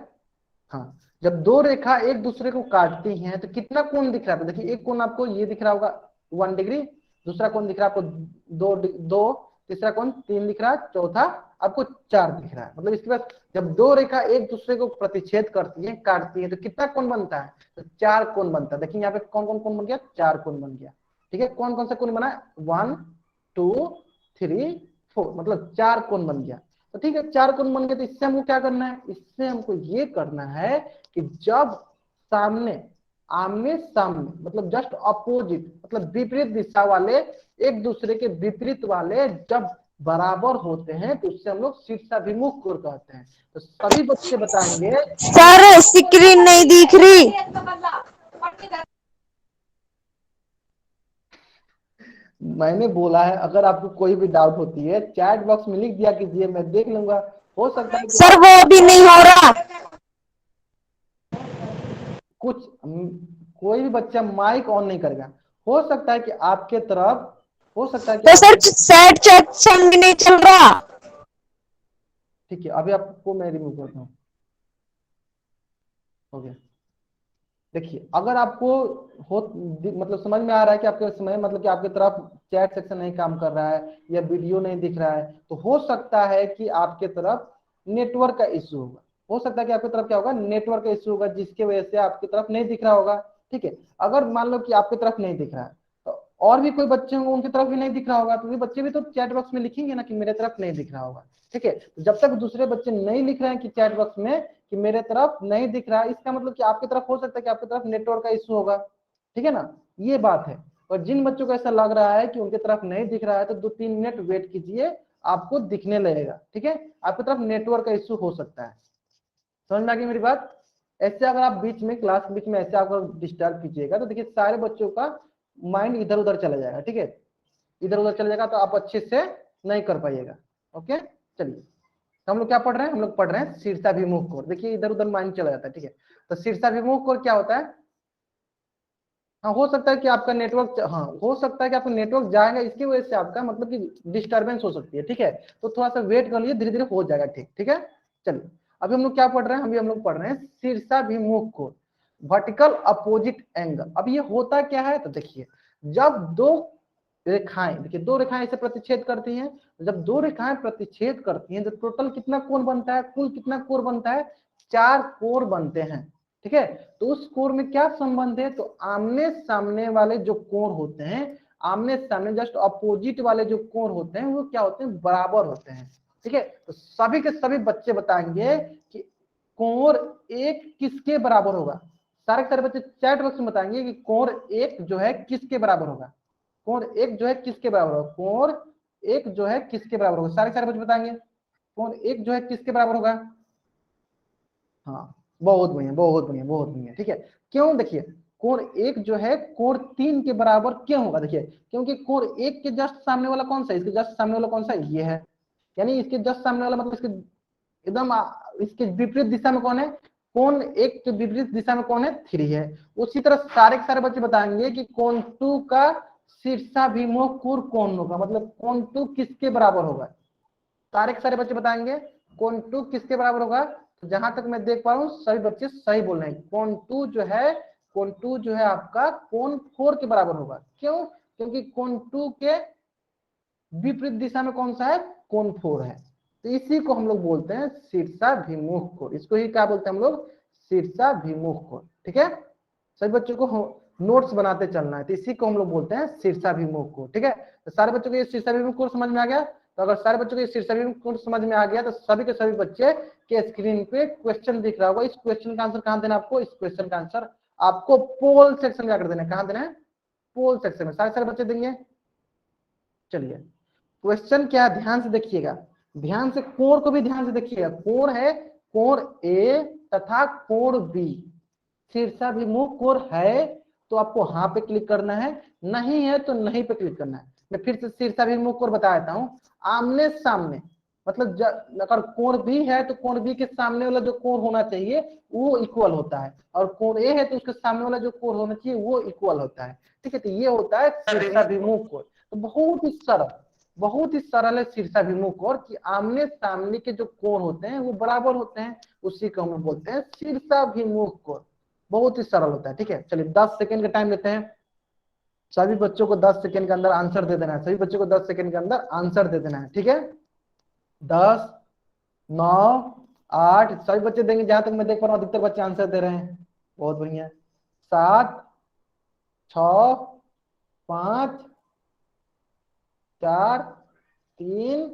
[SPEAKER 1] हाँ, जब दो रेखा एक दूसरे को काटती हैं तो कितना कोण दिख रहा है? देखिए एक कोण आपको ये दिख रहा होगा 1 डिग्री, दूसरा कोण दिख रहा है आपको 2, तीसरा कोण 3 दिख रहा है, चौथा आपको 4 दिख रहा है। मतलब इसके बाद जब दो रेखा एक दूसरे को प्रतिच्छेद करती है, काटती है, तो कितना कोण बनता है? तो 4 कोण बनता है। देखिए यहाँ पे कौन कौन कोण बन गया? 4 कोण बन गया। ठीक है, कौन कौन सा कोण बना? 1 2 3 4, मतलब 4 कोण बन गया। तो ठीक है, 4 कोण बन गए, तो इससे हमको क्या करना है? इससे हमको ये करना है कि जब सामने आमने सामने मतलब जस्ट अपोजिट मतलब विपरीत दिशा वाले एक दूसरे के विपरीत वाले जब बराबर होते हैं तो उससे हम लोग शीर्षाभिमुख कोण कहते हैं। तो सभी बच्चे बताएंगे।
[SPEAKER 2] सर स्क्रीन नहीं दिख रही।
[SPEAKER 1] मैंने बोला है अगर आपको कोई भी डाउट होती है चैट बॉक्स में लिख दिया कीजिए, मैं देख लूंगा। हो सकता है कि
[SPEAKER 2] सर वो भी नहीं हो रहा।
[SPEAKER 1] कुछ कोई भी बच्चा माइक ऑन नहीं करेगा। हो सकता है कि आपके तरफ, हो सकता है कि
[SPEAKER 2] तो सर
[SPEAKER 1] आपके,
[SPEAKER 2] सेट चैट संग नहीं चल रहा।
[SPEAKER 1] ठीक है अभी आपको मैं रिमूव करता हूँ। हो गया। देखिए अगर आपको हो मतलब समझ में आ रहा है कि आपके समय मतलब कि आपकी तरफ चैट सेक्शन नहीं काम कर रहा है या वीडियो नहीं दिख रहा है, तो हो सकता है कि आपके तरफ नेटवर्क का इश्यू होगा। हो सकता है कि आपकी तरफ क्या होगा? नेटवर्क का इश्यू होगा, जिसकी वजह से आपकी तरफ नहीं दिख रहा होगा। ठीक है, अगर मान लो कि आपकी तरफ नहीं दिख रहा है तो और भी कोई बच्चे होंगे उनकी तरफ भी नहीं दिख रहा होगा, तो बच्चे भी तो चैट बॉक्स में लिखेंगे ना कि मेरे तरफ नहीं दिख रहा होगा। ठीक है, जब तक दूसरे बच्चे नहीं लिख रहे हैं कि चैट बॉक्स में कि मेरे तरफ नहीं दिख रहा है, इसका मतलब कि आपकी तरफ हो सकता है कि आपकी तरफ नेटवर्क का इश्यू होगा। ठीक है ना, ये बात है। और जिन बच्चों को ऐसा लग रहा है कि उनकी तरफ नहीं दिख रहा है तो 2-3 मिनट वेट कीजिए, आपको दिखने लगेगा। ठीक है, आपकी तरफ नेटवर्क का इश्यू हो सकता है। समझ में आ गई मेरी बात? ऐसे अगर आप बीच में क्लास के बीच में ऐसे अगर डिस्टर्ब कीजिएगा तो देखिए सारे बच्चों का माइंड इधर उधर चला जाएगा। ठीक है, इधर उधर चला जाएगा तो आप अच्छे से नहीं कर पाइएगा। ओके, चलिए हम लोग क्या पढ़ रहे हैं? हम लोग पढ़ रहे हैं शीर्षाभिमुख कोण। देखिए इधर उधर माइंड चला जाता है। ठीक है, तो शीर्षाभिमुख कोण क्या होता है? हाँ, हो सकता है कि आपका नेटवर्क, हाँ हो सकता है कि आपका नेटवर्क जाएगा, इसकी वजह से आपका मतलब कि डिस्टरबेंस हो सकती है। ठीक है, तो थोड़ा सा वेट कर लीजिए, धीरे धीरे हो जाएगा। ठीक, ठीक है, चलिए अभी हम लोग क्या पढ़ रहे हैं? अभी हम लोग पढ़ रहे हैं शीर्षाभिमुख कोण, वर्टिकल अपोजिट एंगल। अब ये होता क्या है? तो देखिए जब दो रेखाएं, देखिए दो रेखाएं इसे प्रतिच्छेद करती हैं, जब दो रेखाएं प्रतिच्छेद करती हैं तो टोटल कितना कोण बनता है? कुल कितना कोण बनता है? 4 कोण बनते हैं। ठीक है, तो उस कोण में क्या संबंध है? तो आमने सामने वाले जो कोण होते हैं, आमने सामने जस्ट अपोजिट वाले जो कोण होते हैं वो क्या होते हैं? बराबर होते हैं। ठीक है, तो सभी के सभी बच्चे बताएंगे कि कोण एक किसके बराबर होगा। सारे के सारे बच्चे चैट बॉक्स में बताएंगे कि कोण एक जो है किसके बराबर होगा। कोण एक जो है किसके बराबर होगा? कोण एक जो है किसके बराबर होगा? सारे सारे बच्चे बताएंगे कोण एक जो है किसके बराबर होगा। हाँ, बहुत बढ़िया, बहुत बढ़िया, बहुत बढ़िया। ठीक है, क्यों? देखिए कोण एक जो है कोण 3 के बराबर क्यों होगा? देखिए क्योंकि कोण एक के जस्ट सामने वाला कौन सा है? इसके जस्ट सामने वाला कौन सा है? ये है। यानी इसके जस्ट सामने वाला मतलब इसके एकदम इसके विपरीत दिशा में कौन है? कोण एक के विपरीत दिशा में कौन है? 3 है। उसी तरह सारे के सारे बच्चे बताएंगे कि कोण 2 का शीर्षाभिमुख कोण कौन होगा, मतलब कोण 2 किसके बराबर होगा। सारे के सारे बच्चे बताएंगे कोण 2 किसके बराबर होगा। तो जहां तक मैं देख पा रहा हूँ सभी बच्चे सही बोल रहे हैं। कोण 2 जो है, कोण 2 जो है आपका कोण 4 के बराबर होगा। क्यों? क्योंकि कोण 2 के विपरीत दिशा में कौन सा है? कोण 4 है। तो इसी को हम लोग बोलते हैं शीर्षाभिमुख कोण। इसको ही क्या बोलते हैं हम लोग? शीर्षाभिमुख कोण। ठीक है, सभी बच्चों को नोट्स बनाते चलना है, तो इसी को हम लोग बोलते हैं शीर्षाभिमुख कोण। ठीक है, तो सारे बच्चों को ये शीर्षाभिमुख कोण समझ में आ गया? तो अगर सारे बच्चों को ये शीर्षाभिमुख कोण समझ में आ गया तो सभी के सभी बच्चे के स्क्रीन पे क्वेश्चन दिख रहा होगा। इस क्वेश्चन का आंसर कहां देना आपको? इस क्वेश्चन का आंसर आपको पोल सेक्शन में जाकर देना है। कहां देना है? पोल सेक्शन में। सारे सारे बच्चे देंगे। चलिए क्वेश्चन क्या है ध्यान से देखिएगा, ध्यान से कोण को भी ध्यान से देखिएगा। कोण है कोण ए तथा कोण बी। शीर्षाभिमुख कोण है तो आपको हाँ पे क्लिक करना है, नहीं है तो नहीं पे क्लिक करना है। मैं फिर से शीर्षाभिमुख कोण बता देता हूं। आमने सामने मतलब अगर कोण बी है तो कोण बी के सामने वाला जो कोण होना चाहिए वो इक्वल होता है, और कोण ए है तो उसके सामने वाला जो कोण होना चाहिए वो इक्वल होता है। ठीक है, तो ये होता है शीर्षाभिमुख कोण। तो बहुत ही सरल, बहुत ही सरल है शीर्षाभिमुख कोण कि आमने सामने के जो कोण होते हैं वो बराबर होते हैं, उसी को हम बोलते हैं शीर्षाभिमुख कोण। बहुत ही सरल होता है। ठीक है, चलिए 10 सेकंड का टाइम लेते हैं। सभी बच्चों को 10 सेकंड के अंदर आंसर दे देना है, सभी बच्चों को 10 सेकंड के अंदर आंसर दे देना है। ठीक है, 10, 9, 8, सभी बच्चे देंगे, जहां तक मैं देख पा रहा हूँ अधिकतर बच्चे आंसर दे रहे हैं। बहुत बढ़िया। 7, 6, 5, 4, 3,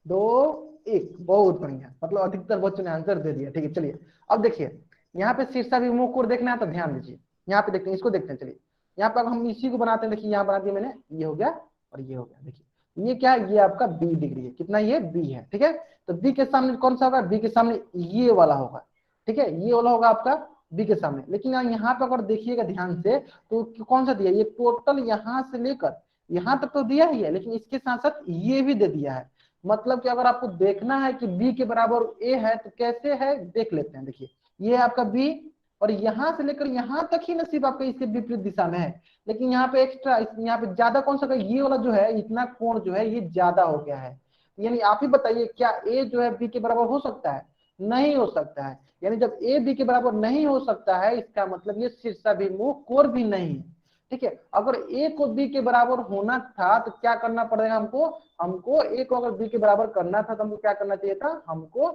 [SPEAKER 1] 2, 1। बहुत बढ़िया, मतलब अधिकतर बच्चों ने आंसर दे दिया। ठीक है, चलिए अब देखिए यहाँ पे शीर्षाभिमुख कोण देखना है तो ध्यान दीजिए, यहाँ पे देखते हैं, इसको देखते हैं। चलिए यहाँ पे अब हम इसी को बनाते हैं। देखिए यहाँ बना दिया मैंने, ये हो गया और ये हो गया। देखिए ये क्या है, ये आपका बी डिग्री है। कितना, ये बी है। ठीक है, तो बी के सामने कौन सा होगा, बी के सामने ये वाला होगा। ठीक है, ये वाला होगा आपका बी के सामने। लेकिन यहाँ पे अगर देखिएगा ध्यान से तो कौन सा दिया, ये टोटल यहाँ से लेकर यहाँ तक तो दिया ही है, लेकिन इसके साथ साथ ये भी दे दिया है। मतलब कि अगर आपको देखना है कि बी के बराबर ए है तो कैसे है देख लेते हैं। देखिए ये है आपका बी और यहाँ से लेकर यहाँ तक ही नसीब आपका इसके विपरीत दिशा में है, लेकिन यहाँ पे एक्स्ट्रा, यहाँ पे ज्यादा कौन सा, ये वाला जो है इतना कोण जो है ये ज्यादा हो गया है। यानी आप ही बताइए क्या ए जो है बी के बराबर हो सकता है, नहीं हो सकता है। यानी जब ए बी के बराबर नहीं हो सकता है इसका मतलब ये शीर्षाभिमुख कोण भी नहीं है। ठीक है, अगर ए को बी के बराबर होना था तो क्या करना पड़ेगा हमको, हमको ए को अगर बी के बराबर करना था तो हमको क्या करना चाहिए था, हमको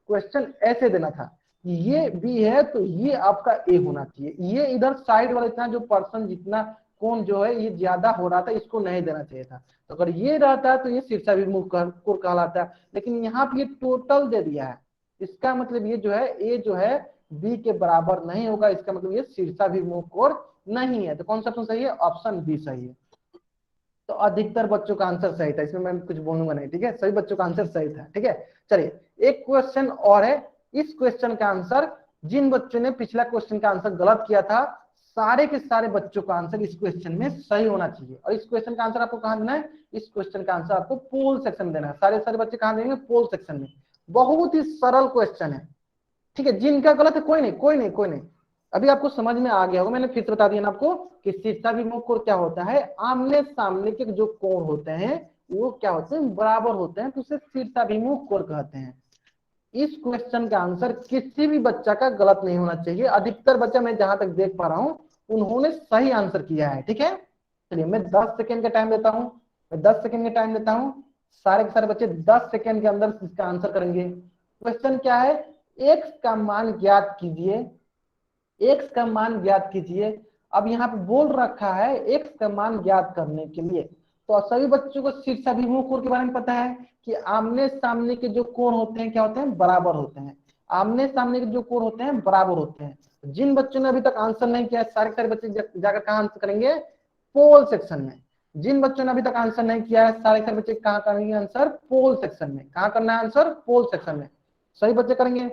[SPEAKER 1] क्वेश्चन ऐसे देना था, ये बी है तो ये आपका ए होना चाहिए, ये इधर साइड वाला इतना जो पर्सन जितना कोण जो है ये ज्यादा हो रहा था इसको नहीं देना चाहिए था। तो अगर ये रहता है तो ये शीर्षाभिमुख कोण कहलाता है, लेकिन यहाँ पे ये टोटल दे दिया है। इसका मतलब ये जो है ए जो है बी के बराबर नहीं होगा, इसका मतलब ये शीर्षाभिमुख कोण नहीं है। तो कौन सा ऑप्शन सही है, ऑप्शन बी सही है। तो अधिकतर बच्चों का आंसर सही था, इसमें मैं कुछ बोलूंगा नहीं। ठीक है, सभी बच्चों का आंसर सही था। ठीक है, चलिए एक क्वेश्चन और है। इस क्वेश्चन का आंसर, जिन बच्चों ने पिछला क्वेश्चन का आंसर गलत किया था सारे के सारे बच्चों का आंसर इस क्वेश्चन में सही होना चाहिए। और इस क्वेश्चन का आंसर आपको कहां देना है, इस क्वेश्चन का आंसर आपको पोल सेक्शन में देना है। सारे सारे बच्चे कहां देंगे, पोल सेक्शन में। बहुत ही सरल क्वेश्चन है। ठीक है, जिनका गलत है कोई नहीं, कोई नहीं, कोई नहीं, अभी आपको समझ में आ गया होगा। मैंने फिर बता दिया ना आपको कि शीर्षाभिमुख कोण क्या होता है, आमने सामने के जो कोण होते हैं वो क्या होते हैं, बराबर होते हैं, तो उसे शीर्षाभिमुख कोण कहते हैं। इस क्वेश्चन का आंसर किसी भी बच्चा का गलत नहीं होना चाहिए। अधिकतर बच्चा मैं जहां तक देख पा रहा हूं उन्होंने सही आंसर किया है। ठीक है, चलिए मैं 10 सेकंड का टाइम देता हूं, मैं 10 सेकंड का टाइम देता हूं। सारे के सारे बच्चे 10 सेकंड के अंदर इसका आंसर करेंगे। क्वेश्चन क्या है, एक्स का मान ज्ञात कीजिए, एक्स का मान ज्ञात कीजिए। अब यहाँ पे बोल रखा है एक्स का मान ज्ञात करने के लिए, तो सभी बच्चों को शीर्षाभिमुख कोण के बारे में पता है कि आमने सामने के जो कोण होते हैं क्या होते हैं, बराबर होते हैं। आमने सामने के जो कोण होते हैं बराबर होते हैं। जिन बच्चों ने अभी तक आंसर नहीं किया सारे सारे बच्चे जाकर कहाँ आंसर करेंगे, पोल सेक्शन में। जिन बच्चों ने अभी तक आंसर नहीं किया है सारे सारे बच्चे कहाँ करेंगे आंसर, पोल सेक्शन में। कहाँ करना है आंसर, पोल सेक्शन में। सही बच्चे करेंगे,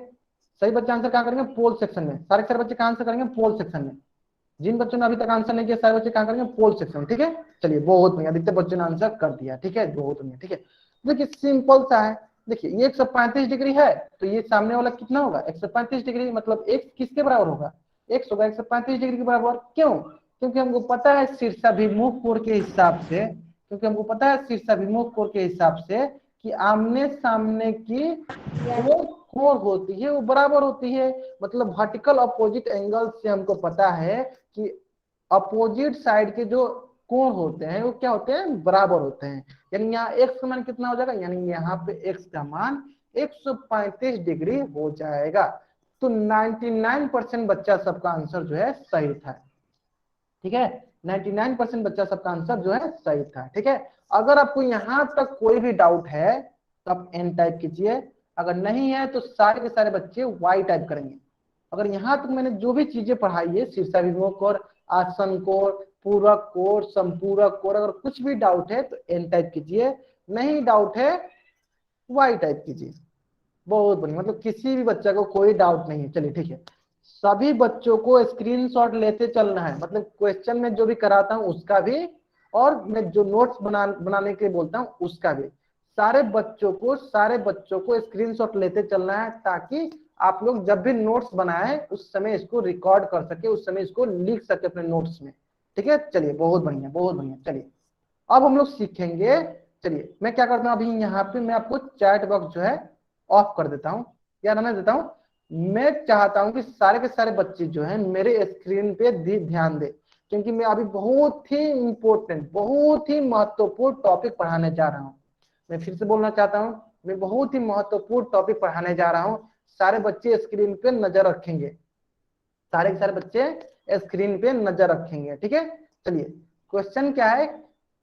[SPEAKER 1] सही बच्चे आंसर कहाँ करेंगे, पोल सेक्शन में। सारे सारे बच्चे कहाँ आंसर करेंगे, पोल सेक्शन में। जिन बच्चों ने अभी तक आंसर नहीं किया सारे बच्चे कहाँ करेंगे, पोल सेक्शन में। ठीक है, चलिए बहुत बढ़िया, अधिकतर बच्चों ने आंसर कर दिया। ठीक है, बहुत बढ़िया। ठीक है, देखिए सिंपल सा है। देखिए ये 135 डिग्री है तो ये सामने वाला कितना होगा, 135 डिग्री, मतलब x किसके बराबर होगा, x होगा 135 डिग्री के बराबर। क्यों, क्योंकि हमको पता है शीर्षाभिमुख कोण के हिसाब से, क्योंकि हमको पता है शीर्षाभिमुख कोण के हिसाब से कि आमने सामने की जो कोण होती है वो बराबर होती है। मतलब वर्टिकल अपोजिट एंगल से हमको पता है कि अपोजिट साइड के जो कोण होते हैं वो क्या होते हैं, बराबर होते हैं। यानी यहाँ x का मान कितना हो जाएगा, यानी यहाँ पे x का मान 135 डिग्री हो जाएगा। तो 99% बच्चा सबका आंसर जो है सही था। ठीक है, 99% बच्चा सबका आंसर जो है सही था। ठीक है, अगर आपको यहाँ तक कोई भी डाउट है तो आप n टाइप कीजिए, अगर नहीं है तो सारे के सारे बच्चे y टाइप करेंगे। अगर यहाँ तक मैंने जो भी चीजें पढ़ाई है, शीर्षाभिमुख कोण, आसन कोण, पूरक कोण, संपूरक कोण, अगर कुछ भी डाउट है तो n टाइप कीजिए, नहीं डाउट है y टाइप कीजिए। बहुत बढ़िया, मतलब किसी भी बच्चा को कोई डाउट नहीं है। चलिए ठीक है, सभी बच्चों को स्क्रीनशॉट लेते चलना है, मतलब क्वेश्चन में जो भी कराता हूं उसका भी और मैं जो नोट्स बनाने के बोलता हूं उसका भी। सारे बच्चों को स्क्रीनशॉट लेते चलना है ताकि आप लोग जब भी नोट्स बनाए उस समय इसको रिकॉर्ड कर सके, उस समय इसको लिख सके अपने नोट्स में। ठीक है, चलिए बहुत बढ़िया, बहुत बढ़िया। चलिए अब हम लोग सीखेंगे चलिए मैं क्या करता हूँ, अभी यहाँ पे मैं आपको चैट बॉक्स जो है ऑफ कर देता हूँ या रहने देता हूँ। मैं चाहता हूँ कि सारे के सारे बच्चे जो है मेरे स्क्रीन पे ध्यान दे, क्योंकि मैं अभी बहुत ही इंपॉर्टेंट, बहुत ही महत्वपूर्ण टॉपिक पढ़ाने जा रहा हूँ। मैं फिर से बोलना चाहता हूँ, मैं बहुत ही महत्वपूर्ण टॉपिक पढ़ाने जा रहा हूँ। सारे बच्चे स्क्रीन पे नजर रखेंगे, सारे के सारे बच्चे स्क्रीन पे नजर रखेंगे, ठीक है। चलिए क्वेश्चन क्या है,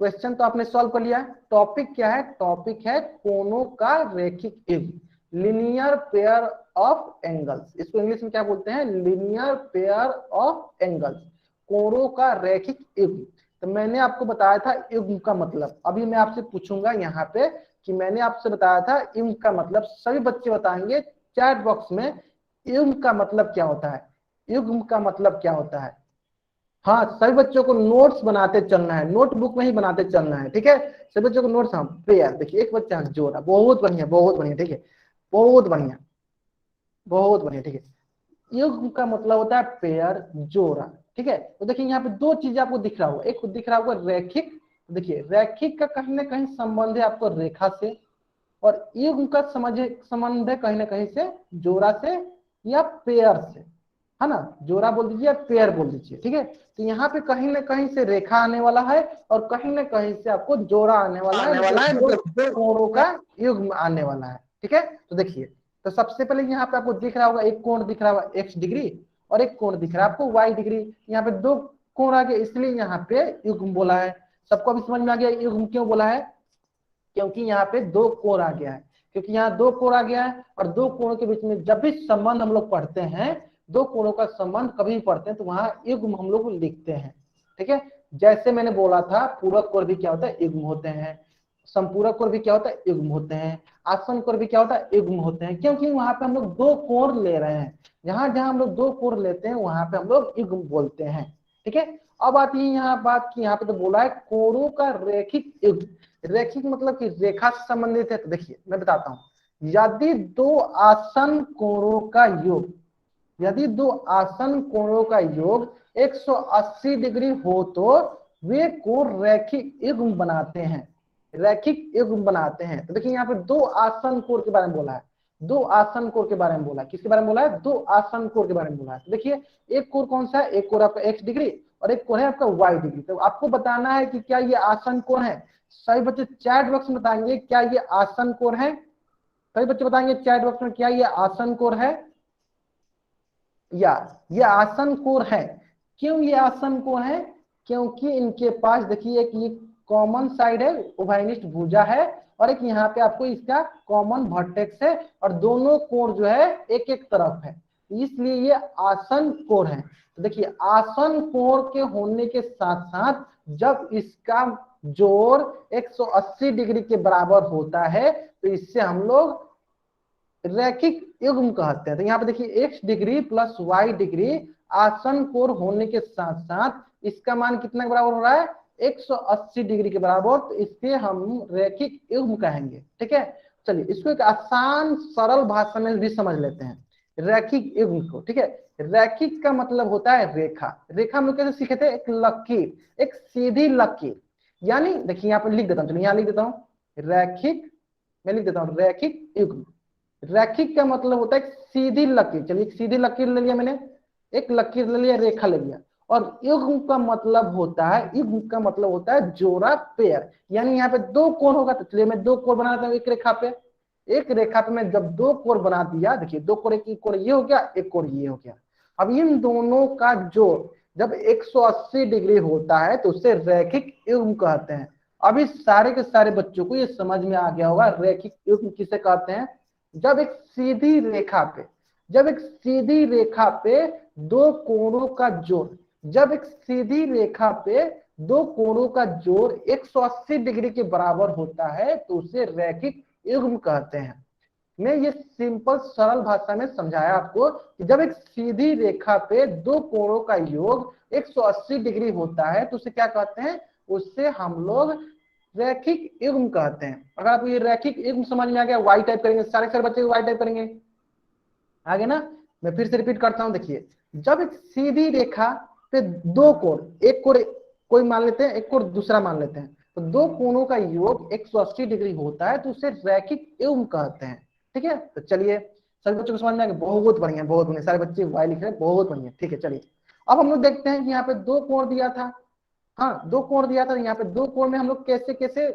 [SPEAKER 1] क्वेश्चन तो आपने सॉल्व कर लिया। टॉपिक क्या है, टॉपिक है कोनों का रैखिक युग्म, लीनियर पेयर ऑफ एंगल्स। इसको इंग्लिश में क्या बोलते हैं, लीनियर पेयर ऑफ एंगल्स, कोनों का रैखिक युग्म। तो मैंने आपको बताया था युग्म का मतलब, अभी मैं आपसे पूछूंगा यहाँ पे कि मैंने आपसे बताया था युग्म का मतलब, सभी बच्चे बताएंगे चैट बॉक्स में युग्म का मतलब क्या होता है, युग्म का मतलब क्या होता है। हाँ सभी बच्चों को नोट्स बनाते चलना है, नोटबुक में ही बनाते चलना है, ठीक है। सभी बच्चों को नोट्स, हाँ पेयर, देखिए एक बच्चा जोड़ा, बहुत बढ़िया बहुत बढ़िया, ठीक है, बहुत बढ़िया बहुत बढ़िया, ठीक है। युग्म का मतलब होता है पेयर, जोड़ा, ठीक है। तो देखिए यहाँ पे दो चीजें आपको दिख रहा होगा, एक दिख रहा होगा रैखिक, देखिए रैखिक का कहीं ना कहीं संबंध है आपको रेखा से, और युग्म का संबंध है कहीं ना कहीं से जोड़ा से या पेयर से, है ना। जोड़ा बोल दीजिए या पेयर बोल दीजिए, ठीक है। तो यहाँ पे कहीं ना कहीं से रेखा आने वाला है और कहीं ना कहीं से आपको जोड़ा आने वाला है, मतलब दो कोणों का युग्म आने वाला है, ठीक है। तो देखिए, तो सबसे पहले यहाँ पे आपको दिख रहा होगा एक कोण दिख रहा होगा x डिग्री और एक कोण दिख रहा है आपको y डिग्री। यहाँ पे दो कोण आ गए, इसलिए यहाँ पे युग्म बोला है। सबको अभी समझ में आ गया युग्म क्यों बोला है, क्योंकि यहाँ पे दो कोण आ गया है, क्योंकि यहाँ दो कोण आ गया है, और दो कोणों के बीच में जब भी संबंध हम लोग पढ़ते हैं, दो कोणों का संबंध कभी भी पढ़ते हैं तो वहां युग्म हम लोग लिखते हैं, ठीक है। जैसे मैंने बोला था पूरक कोण भी क्या होता है, युग्म होते हैं, संपूरक कोण भी क्या होता है, युग्म होते हैं, आसन कोण भी क्या होता है, युग्म होते हैं, क्योंकि वहां पे हम लोग दो कोण ले रहे हैं, जहां जहां हम लोग दो कोण लेते हैं वहां पे हम लोग युग्म बोलते हैं, ठीक है। अब आती है यहाँ बात की, यहाँ पे तो बोला है कोणों का रैखिक युग्म, रैखिक मतलब कि रेखा से संबंधित है। तो देखिए मैं बताता हूं, यदि दो आसन कोणों का योग, यदि दो आसन कोणों का योग 180 डिग्री हो तो वे कोण रैखिक युग्म बनाते हैं, रैखिक युग्म बनाते हैं। तो देखिए यहाँ पे दो आसन कोण के बारे में बोला है, दो आसन कोण के बारे में बोला है, किसके बारे में बोला है, दो आसन कोण के बारे में बोला है। तो देखिए एक कोण कौन सा है, एक कोण आपका x डिग्री और एक कोण है आपका y डिग्री। तो आपको बताना है कि क्या ये आसन कोण है। सभी बच्चे चैट बॉक्स में बताएंगे क्या ये आसन कोण है, सभी बच्चे बताएंगे चैट बॉक्स में क्या ये आसन कोण है या ये आसन कोण है। क्यों ये आसन कोण है, क्योंकि इनके पास देखिए एक ये कॉमन साइड है, उभयनिष्ठ भुजा है, और एक यहाँ पे आपको इसका कॉमन वर्टेक्स है, और दोनों कोण जो है एक एक तरफ है, इसलिए ये आसन कोण है। तो देखिए आसन कोण के होने के साथ साथ जब इसका जोड़ 180 डिग्री के बराबर होता है तो इससे हम लोग रैखिक युग्म कहते हैं। तो यहाँ पे देखिए x degree plus y degree आसन कोण होने के साथ साथ इसका मान कितना के बराबर हो रहा है, 180 डिग्री के बराबर, तो इससे हम रैखिक युग्म कहेंगे, ठीक है। चलिए इसको एक आसान सरल भाषा में भी समझ लेते हैं रैखिक युग्म को, ठीक है। रैखिक का मतलब होता है रेखा, रेखा हम लोग कैसे सीखे थे, एक लकीर, एक सीधी लकीर, यानी देखिए यहाँ पे लिख देता हूँ, चलिए यहाँ लिख देता हूँ रैखिक, मैं लिख देता हूँ रैखिक युग्म। रैखिक का मतलब होता है सीधी लकीर, चलिए एक सीधी लकीर ले लिया मैंने, एक लकीर ले लिया, रेखा ले लिया। और युग्म का मतलब होता है, युग्म का मतलब होता है जोड़ा, पेयर, यानी यहाँ पे दो कोण होगा। तो चलिए मैं दो कोण बना देता हूँ एक रेखा पे, एक रेखा पे मैं जब दो कोण बना दिया, देखिए दो कोण, एक कोण ये हो गया, एक कोण ये हो गया। अब इन दोनों का जोड़ जब 180 डिग्री होता है तो उसे रैखिक युग्म कहते हैं। अभी सारे के सारे बच्चों को ये समझ में आ गया होगा रैखिक युग्म किसे कहते हैं। जब एक सीधी रेखा पे, जब एक सीधी रेखा पे दो कोणों का जोड़, जब एक सीधी रेखा पे दो कोणों का जोड़ 180 डिग्री के बराबर होता है तो उसे रैखिक युग्म कहते हैं। मैं ये सिंपल सरल भाषा में समझाया आपको कि जब एक सीधी रेखा पे दो कोणों का योग 180 डिग्री होता है तो उसे क्या कहते हैं, उससे हम लोग रैखिक युग्म कहते हैं। अगर आपको ये रैखिक युग्म समझ में आ गया, वाई टाइप करेंगे, सारे सारे बच्चे वाई टाइप करेंगे, आगे ना। मैं फिर से रिपीट करता हूं, देखिए जब एक सीधी रेखा पे दो कोण, एक कोण कोई मान लेते हैं, एक कोण दूसरा मान लेते हैं, तो दो कोणों का योग 180 डिग्री होता है तो उसे रैखिक युग्म कहते हैं। ठीक है, तो चलिए सभी बच्चों को समझ में आ गया, बहुत बढ़िया बहुत बढ़िया, सारे बच्चे वाई लिख रहे हैं, बहुत बढ़िया। ठीक है, चलिए अब हम लोग देखते हैं कि यहाँ पे दो कोण दिया था, हाँ दो कोण दिया था, यहाँ पे दो कोण में हम लोग कैसे कैसे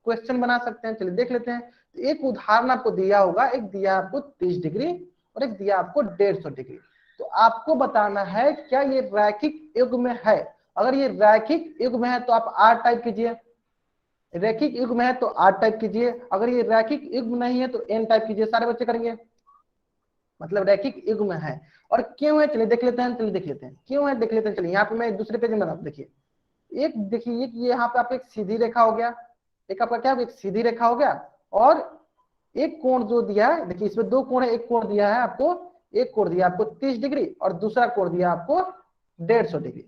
[SPEAKER 1] क्वेश्चन बना सकते हैं, चलिए देख लेते हैं। तो एक उदाहरण आपको दिया होगा, एक दिया आपको 30 डिग्री और एक दिया आपको 150 डिग्री। तो आपको बताना है क्या ये रैखिक युग्म है। अगर ये रैखिक युग्म है तो आप आर टाइप कीजिए, रैखिक युग्म है तो आर टाइप कीजिए, अगर ये रैखिक युग्म नहीं है तो एन टाइप कीजिए, सारे बच्चे करेंगे, मतलब रैखिक युग्म है। और क्यों है चलिए देख लेते हैं, चलिए देख लेते हैं क्यों है, देख लेते हैं। चलिए यहाँ पे मैं दूसरे पेज में बता, देखिए एक देखिए ये यहाँ पे आपको एक सीधी रेखा हो गया, एक आपका क्या एक सीधी रेखा हो गया, और एक कोण जो दिया है, देखिए इसमें दो कोण है, एक कोण दिया है आपको, एक कोण दिया आपको 30 डिग्री और दूसरा कोण दिया आपको 150 डिग्री।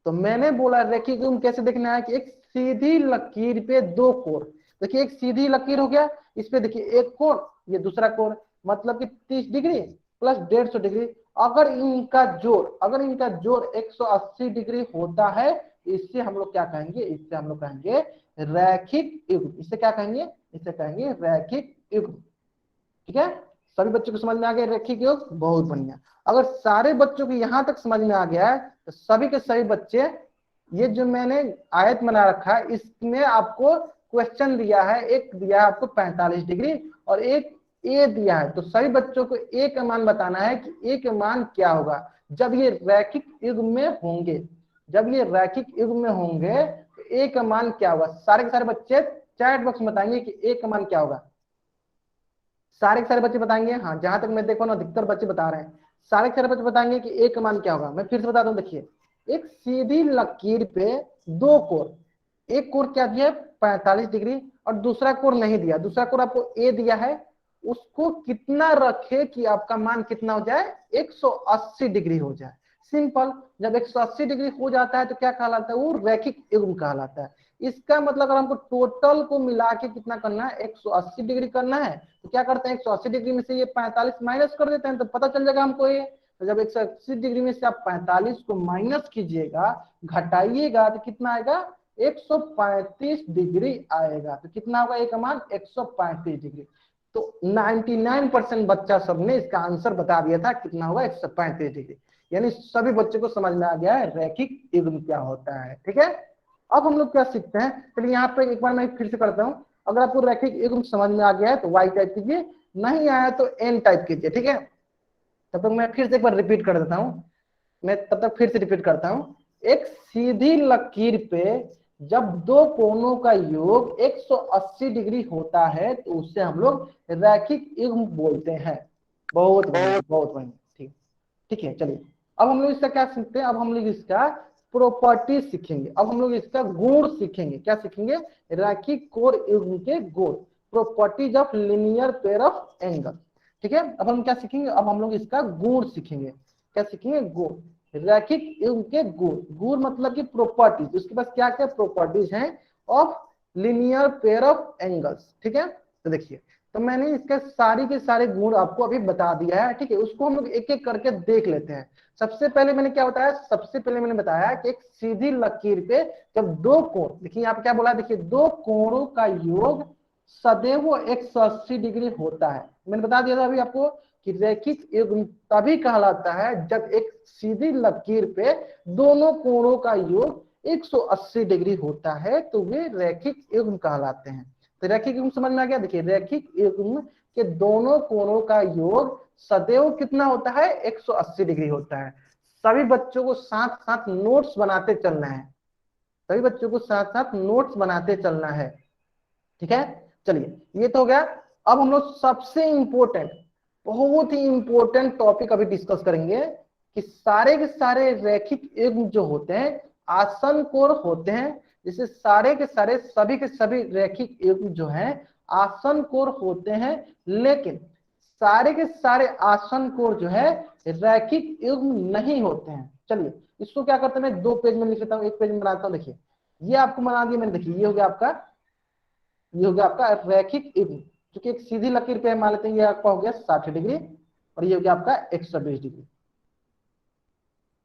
[SPEAKER 1] तो मैंने बोला रैखिक युग्म कैसे देखना है कि एक सीधी लकीर पे दो कोण, देखिए एक सीधी लकीर हो गया, इस पे देखिए एक कोण, ये दूसरा कोण, मतलब कि 30 डिग्री प्लस 150 डिग्री। अगर इनका जोड़ 180 डिग्री होता है, इससे हम लोग क्या कहेंगे, इससे हम लोग कहेंगे रैखिक युग्म। इससे क्या कहेंगे, इससे कहेंगे रैखिक युग्म। ठीक है, सभी बच्चों को समझ में आ गया रैखिक युग्म, बहुत बढ़िया। अगर सारे बच्चों को यहां तक समझ में आ गया है तो सभी के सभी बच्चे, ये जो मैंने आयत बना रखा है इसमें आपको क्वेश्चन दिया है, एक दिया है आपको 45 डिग्री और एक ए दिया है, तो सभी बच्चों को ए का मान बताना है कि ए का मान क्या होगा जब ये रैखिक युग्म में होंगे। जब ये रैखिक युग्म में होंगे तो ए का मान क्या होगा, सारे के सारे बच्चे चैट बॉक्स में बताएंगे कि ए का मान क्या होगा। सारे के सारे बच्चे बताएंगे, हाँ जहां तक मैं देखो ना अधिकतर बच्चे बता रहे हैं, सारे के सारे बच्चे बताएंगे कि ए का मान क्या होगा। मैं फिर से बता दूं, देखिए एक सीधी लकीर पे दो कोण, एक कोण क्या दिया है 45 डिग्री और दूसरा कोण नहीं दिया, दूसरा कोण आपको ए दिया है, उसको कितना रखे कि आपका मान कितना हो जाए 180 डिग्री हो जाए। सिंपल, जब 180 डिग्री हो जाता है तो क्या कहलाता है, वो रैखिक युग्म कहलाता है। इसका मतलब अगर हमको टोटल को मिला के कितना करना है 180 डिग्री करना है, तो क्या करते हैं 180 डिग्री में से ये 45 माइनस कर देते हैं तो पता चल जाएगा हमको ये। तो जब 180 डिग्री में से आप 45 को माइनस कीजिएगा, घटाइएगा, तो कितना आएगा 135 डिग्री आएगा। तो कितना होगा एक मान 135 डिग्री। तो 99% बच्चा सबने इसका आंसर बता दिया था, कितना होगा 135 डिग्री। यानी सभी बच्चों को समझ में आ गया है रैखिक युग्म क्या होता है। ठीक है, अब हम लोग क्या सीखते हैं, चलिए यहाँ पे एक बार मैं फिर से करता हूँ। अगर आपको रैखिक युग्म समझ में आ गया है तो वाई टाइप कीजिए, नहीं आया तो एन टाइप कीजिए। ठीक है, तब तक मैं फिर से एक बार रिपीट कर देता हूँ, मैं तब तक फिर से रिपीट करता हूँ। एक सीधी लकीर पे जब दो कोणों का योग 180 डिग्री होता है तो उससे हम लोग रैखिक युग्म बोलते हैं। बहुत बढ़िया बहुत बढ़िया, ठीक ठीक है। चलिए अब हम लोग इसका क्या सीखते हैं, अब हम लोग इसका प्रॉपर्टी सीखेंगे, अब हम लोग इसका गुण सीखेंगे। क्या सीखेंगे, रैखिक कोण युग्म के गुण, properties of linear pair of angle. ठीक है, अब हम क्या सीखेंगे, अब हम लोग इसका गुण सीखेंगे। क्या सीखेंगे, गुण, रैखिक युग्म के गुण। गुण मतलब कि प्रॉपर्टीज, उसके पास क्या क्या प्रॉपर्टीज हैं of linear pair of angles. ठीक है, तो देखिए, तो मैंने इसके सारी के सारे गुण आपको अभी बता दिया है। ठीक है, उसको हम लोग एक एक करके देख लेते हैं। सबसे पहले मैंने क्या बताया, सबसे पहले मैंने बताया कि एक सीधी लकीर पे जब दो कोण, देखिए यहाँ पे क्या बोला, देखिए दो कोणों का योग सदैव 180 डिग्री होता है। मैंने बता दिया था अभी आपको कि रैखिक युग्म तभी कहलाता है जब एक सीधी लकीर पे दोनों कोणों का योग 180 डिग्री होता है, तो वे रैखिक युग्म कहलाते हैं। तो रैखिक युग्म समझ में आ गया, देखिए रैखिक युग्म के दोनों कोणों का योग सदैव कितना होता है 180 डिग्री होता है। सभी बच्चों को साथ साथ नोट्स बनाते चलना है, सभी बच्चों को साथ साथ नोट्स बनाते चलना है। ठीक है, चलिए ये तो हो गया। अब हम लोग सबसे इंपॉर्टेंट, बहुत ही इंपॉर्टेंट टॉपिक अभी डिस्कस करेंगे कि सारे के सारे रैखिक युग्म जो होते हैं आसन कोण होते हैं, जैसे सारे के सारे सभी के सभी रैखिक युग्म जो हैं आसन कोण होते हैं, लेकिन सारे के सारे आसन कोण जो है रैखिक युग्म नहीं होते हैं। चलिए इसको क्या करते हैं, मैं दो पेज में लिख लेता हूँ, एक पेज में बनाता हूँ। देखिए ये आपको बना दिया मैंने, देखिए ये हो गया आपका, ये हो गया आपका रैखिक युग्म, क्योंकि एक सीधी लकीर पे मान लेते हैं, ये आपका हो गया 60 डिग्री और ये हो गया आपका 120 डिग्री।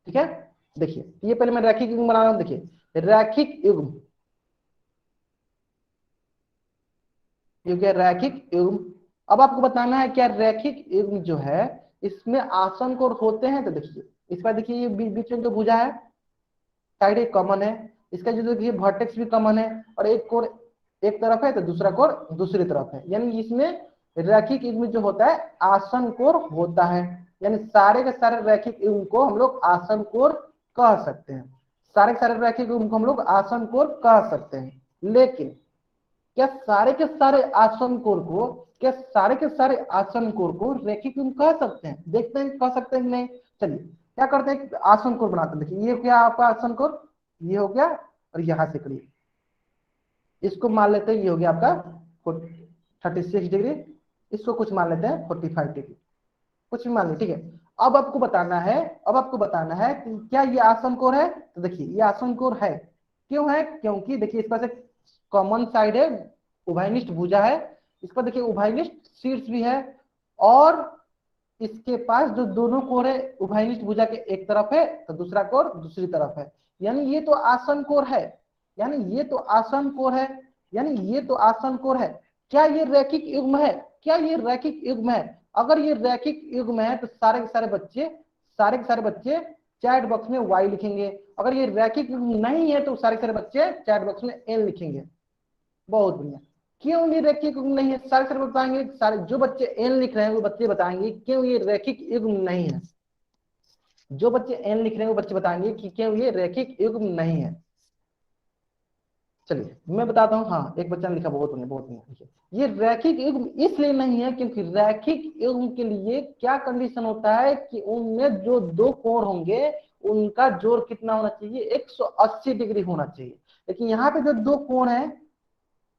[SPEAKER 1] ठीक है, देखिए ये पहले मैं रैखिक युग्म बना रहा हूं। देखिए रैखिक युग्म, ये हो गया रैखिक युग्म। अब आपको बताना है क्या रैखिक युग्म जो है इसमें आसन कोण होते हैं। तो देखिए इस पर देखिए ये बीच में जो भुजा है साइड एक कॉमन है, इसका जो देखिए वर्टेक्स भी कॉमन है, और एक कोण एक तरफ है तो दूसरा कोण दूसरी तरफ है, यानी इसमें रैखिक युग्म जो होता है आसन कोण होता है। यानी सारे के सारे रैखिक युग्म को हम लोग आसन कोण कह सकते हैं, सारे के सारे रैखिक युग्म को हम लोग आसन कोण कह सकते हैं। लेकिन क्या सारे के सारे आसन कोण को, क्या सारे के सारे आसन कोण को रैखिक युग्म कह सकते हैं? देखते हैं कह सकते हैं कि नहीं। चलिए क्या करते हैं, आसन कोण बनाते हैं। देखिए ये क्या आपका आसन कोण, ये हो गया, और यहां से करिए इसको मान लेते हैं ये हो गया आपका 36 डिग्री, इसको कुछ मान लेते हैं 45 डिग्री, कुछ भी मान लो, ठीक है। अब आपको बताना है, अब आपको बताना है कि क्या ये आसन कोण है। तो देखिए ये आसन कोण है, क्यों है, क्योंकि देखिए इस पर से कॉमन साइड है, उभयनिष्ठ भुजा है, इस पर देखिए उभयनिष्ठ शीर्ष भी है, और इसके पास जो दोनों कोण है उभयनिष्ठ भुजा के एक तरफ है तो दूसरा कोण दूसरी तरफ है, यानी ये तो आसन कोण है, यानी ये तो आसन कोण है, यानी ये तो आसन कोण है। क्या ये रैखिक युग्म है, क्या ये रैखिक युग्म है? अगर ये रैखिक युग्म है तो सारे के सारे बच्चे चैट बॉक्स में y लिखेंगे। अगर ये रैखिक युग्म नहीं है तो सारे के सारे बच्चे चैट बॉक्स में n लिखेंगे। बहुत बढ़िया। क्यों ये रैखिक युग्म नहीं है, सारे सारे बताएंगे, सारे जो बच्चे n लिख रहे हैं वो बच्चे बताएंगे क्यों ये रैखिक युग्म नहीं है। जो बच्चे n लिख रहे हैं वो बच्चे बताएंगे कि क्यों ये रैखिक युग्म नहीं है। चलिए मैं बताता हूँ। हाँ एक बच्चा ने लिखा, बहुत बढ़िया बहुत बढ़िया। ये रैखिक युग्म इसलिए नहीं है क्योंकि रैखिक युग्म के लिए क्या कंडीशन होता है कि उनमें जो दो कोण होंगे उनका जोड़ कितना होना चाहिए, 180 डिग्री होना चाहिए। लेकिन यहाँ पे जो दो कोण है,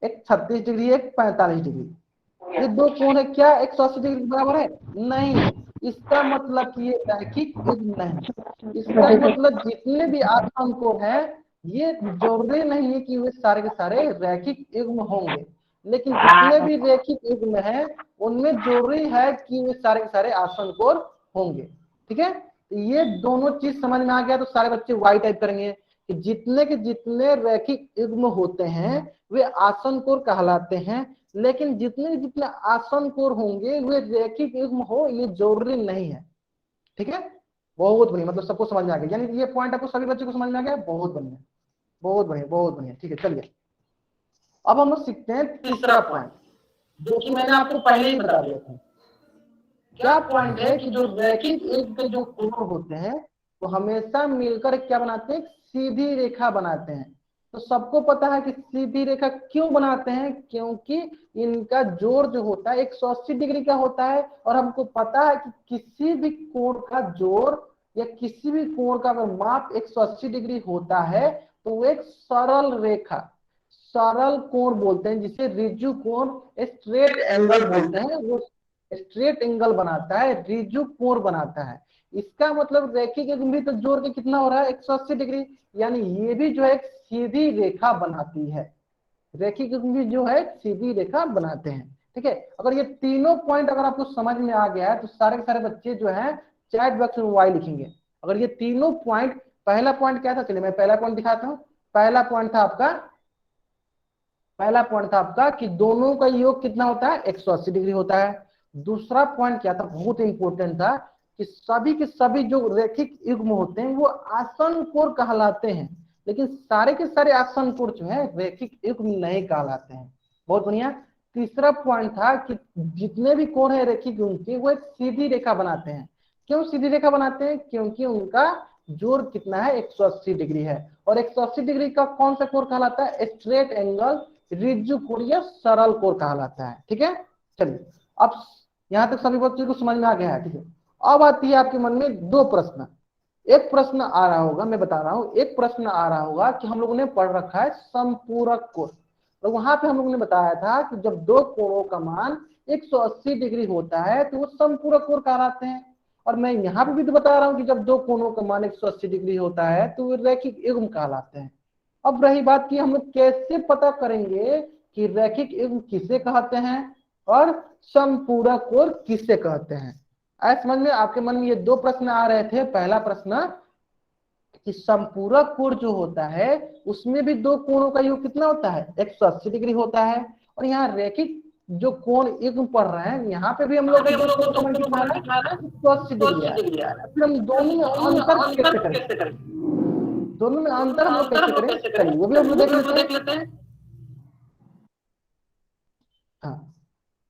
[SPEAKER 1] एक 36 डिग्री एक 45 डिग्री, ये दो कोण है, क्या 180 डिग्री बराबर है? नहीं। इसका मतलब कि ये रैखिक युग्म नहीं। इसका मतलब जितने भी आसन कोण है ये जरूरी नहीं है कि वे सारे के सारे रैखिक युग्म होंगे, लेकिन जितने भी रैखिक युग्म है उनमें जरूरी है कि वे सारे के सारे आसन कोण होंगे। ठीक है, तो ये दोनों चीज समझ में आ गया तो सारे बच्चे वाई टाइप करेंगे कि जितने के जितने रैखिक युग्म होते हैं वे आसन कोण कहलाते हैं, लेकिन जितने जितने आसन कोण होंगे वे रैखिक युग्म हो ये जरूरी नहीं है। ठीक है, बहुत बढ़िया, मतलब सबको समझ में आ गया, यानी ये पॉइंट आपको सभी बच्चों को समझ में आ गया। बहुत बढ़िया बहुत बढ़िया बहुत बढ़िया। ठीक है चलिए अब हम लोग सीखते हैं तीसरा पॉइंट, जो कि मैंने आपको पहले ही बता दिया था। क्या पॉइंट है कि जो रैखिक युग्म के जो कोण होते हैं वो हमेशा मिलकर क्या बनाते हैं, सीधी रेखा बनाते हैं। तो सबको पता है कि सीधी रेखा क्यों बनाते हैं, क्योंकि इनका जोड़ जो होता है 180 डिग्री का होता है, और हमको पता है कि किसी भी कोण का जोड़ या किसी भी कोण का अगर माप 180 डिग्री होता है तो वो एक सरल रेखा, सरल कोण बोलते हैं, जिसे रिजु कोण, स्ट्रेट एंगल बोलते हैं, वो स्ट्रेट एंगल बनाता है, रिजु कोण बनाता है। इसका मतलब रैखिक युग्म भी तो जोड़ के कितना हो रहा है 180 डिग्री, यानी ये भी जो है एक सीधी रेखा बनाती है। रैखिक युग्म भी जो है सीधी रेखा बनाते हैं। ठीक है, अगर ये तीनों पॉइंट अगर आपको समझ में आ गया है तो सारे के सारे बच्चे जो है चैट बॉक्स में वाई लिखेंगे। अगर ये तीनों पॉइंट, पहला पॉइंट क्या था, चलिए मैं पहला पॉइंट दिखाता हूँ। पहला पॉइंट था आपका कि दोनों का योग कितना होता है 180 डिग्री होता है। दूसरा पॉइंट क्या था, बहुत इंपॉर्टेंट था, कि सभी के सभी जो रैखिक युग्म होते हैं वो आसन कोण कहलाते हैं, लेकिन सारे के सारे आसन कोण जो है रैखिक युग्म नहीं कहलाते हैं। बहुत बढ़िया। तीसरा पॉइंट था कि जितने भी कोण है रैखिक युग्म के वो एक सीधी रेखा बनाते हैं। क्यों सीधी रेखा बनाते हैं, क्योंकि उनका जोड़ कितना है 180 डिग्री है, और 180 डिग्री का कौन सा कोण कहलाता है, स्ट्रेट एंगल रिजु कोण या सरल कोण कहलाता है। ठीक है, चलिए अब यहां तक सभी बच्चों को समझ में आ गया है। ठीक है, अब आती है आपके मन में दो प्रश्न। एक प्रश्न आ रहा होगा, मैं बता रहा हूं, एक प्रश्न आ रहा होगा कि हम लोगों ने पढ़ रखा है संपूरक कोण, तो वहां पे हम लोगों ने बताया था कि जब दो कोणों का मान 180 डिग्री होता है तो वो संपूरक कोण कहलाते हैं। और मैं यहाँ पे भी तो बता रहा हूँ कि जब दो कोणों का मान 180 डिग्री होता है तो वो रैखिक युग्म कहलाते हैं। अब रही बात कि हम लोग कैसे पता करेंगे कि रैखिक युग्म किसे कहते हैं और संपूरक कोण किसे कहते हैं। आए समझ में, आपके मन में ये दो प्रश्न आ रहे थे। पहला प्रश्न कि संपूरक कोण जो होता है उसमें भी दो कोणों का योग कितना होता है 180 डिग्री होता है, और यहाँ रैखिक जो कोण युग्म पढ़ रहे हैं, यहाँ पे भी हम लोग को दो कोण कितना है, 180 डिग्री है। फिर हम दोनों में अंतर कैसे करें, दोनों में अंतर हम लोग कैसे करें, चलिए वो भी हम लोग देख लेते हैं। हाँ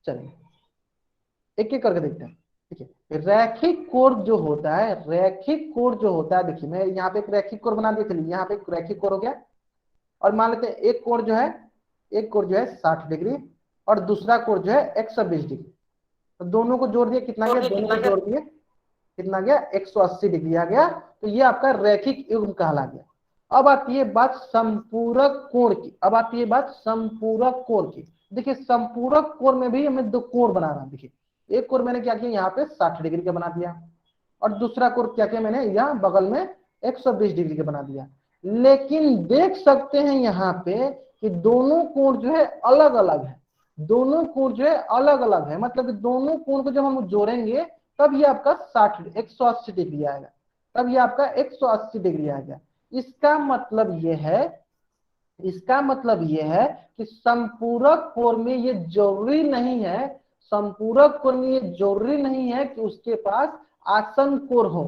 [SPEAKER 1] चलिए एक एक करके देखते हैं। ठीक है, रैखिक कोण जो होता है, रैखिक कोण जो होता है, देखिए मैं यहाँ पे एक रैखिक कोण बना दिया, चलिए यहाँ पे एक रैखिक कोण हो गया। और मान लेते हैं एक कोण जो है, एक कोण जो है 60 डिग्री और दूसरा कोण जो है 120 डिग्री। तो दोनों को जोड़ दिया, कितना गया, दोनों को जोड़ दिए कितना गया, 180 डिग्री आ गया। तो ये आपका रैखिक युग्म कहला गया। अब आती है बात संपूरक कोण की, अब आती है बात संपूरक कोण की। देखिए संपूरक कोण में भी हमें दो कोण बना रहा, देखिए एक कोण मैंने क्या किया, यहाँ पे 60 डिग्री का बना दिया और दूसरा कोण क्या किया मैंने, यहाँ बगल में 120 डिग्री का बना दिया। लेकिन देख सकते हैं यहाँ पे कि दोनों कोण जो है अलग अलग है, दोनों कोण जो है अलग अलग है। मतलब कि दोनों कोण को जब हम जोड़ेंगे तब ये आपका 180 डिग्री आएगा, तब ये आपका 180 डिग्री आएगा। इसका मतलब ये है, इसका मतलब ये है कि संपूरक कोण में ये जरूरी नहीं है, संपूरक कोण में ये जरूरी नहीं है कि उसके पास आसन कोण हो,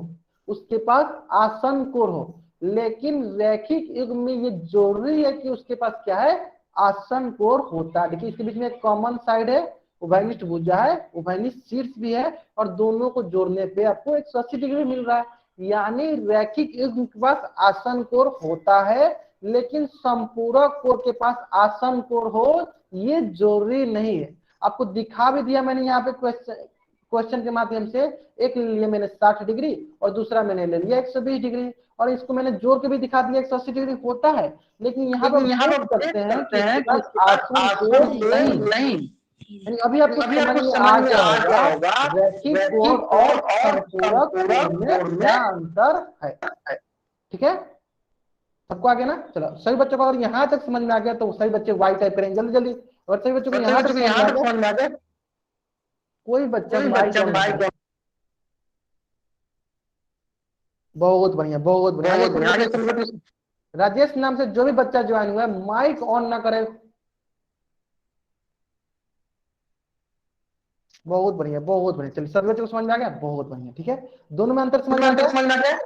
[SPEAKER 1] उसके पास आसन कोण हो। लेकिन रैखिक युग्म में ये जरूरी है कि उसके पास क्या है, आसन कोण होता है। देखिए इसके बीच में एक कॉमन साइड है, उभयनिष्ठ भुजा है, उभयनिष्ठ शीर्ष भी है और दोनों को जोड़ने पे आपको 180 डिग्री मिल रहा है। यानी रैखिक युग्म के पास आसन कोण होता है, लेकिन संपूरक कोण के पास आसन कोण हो ये जरूरी नहीं है। आपको दिखा भी दिया मैंने यहाँ पे क्वेश्चन के माध्यम से, एक ले लिया मैंने 60 डिग्री और दूसरा मैंने ले लिया 120 डिग्री और इसको मैंने जोड़ के भी दिखा दिया 180 डिग्री होता है। लेकिन यहाँ पर देख सकते हैं कि इसके पास आसन कोण नहीं, यानी अभी आपको समझ में आ गया होगा रैखिक कोण और संपूरक कोण में क्या अंतर है। ठीक है, सबको आ गया ना। चलो सभी बच्चों को अगर यहाँ तक समझ में आ गया तो सभी बच्चे वाई टाइप करेंगे जल्दी जल्दी। और सभी बच्चों को यहाँ तक समझ में आ गया, कोई बच्चा माइक ऑन नहीं है। बहुत बढ़िया बहुत बढ़िया। राजेश नाम से जो भी बच्चा ज्वाइन हुआ है माइक ऑन ना करे। बहुत बढ़िया बहुत बढ़िया। चलिए सभी बच्चों को समझ में आ गया, बहुत बढ़िया। ठीक है, दोनों में अंतर समझ में आ गया।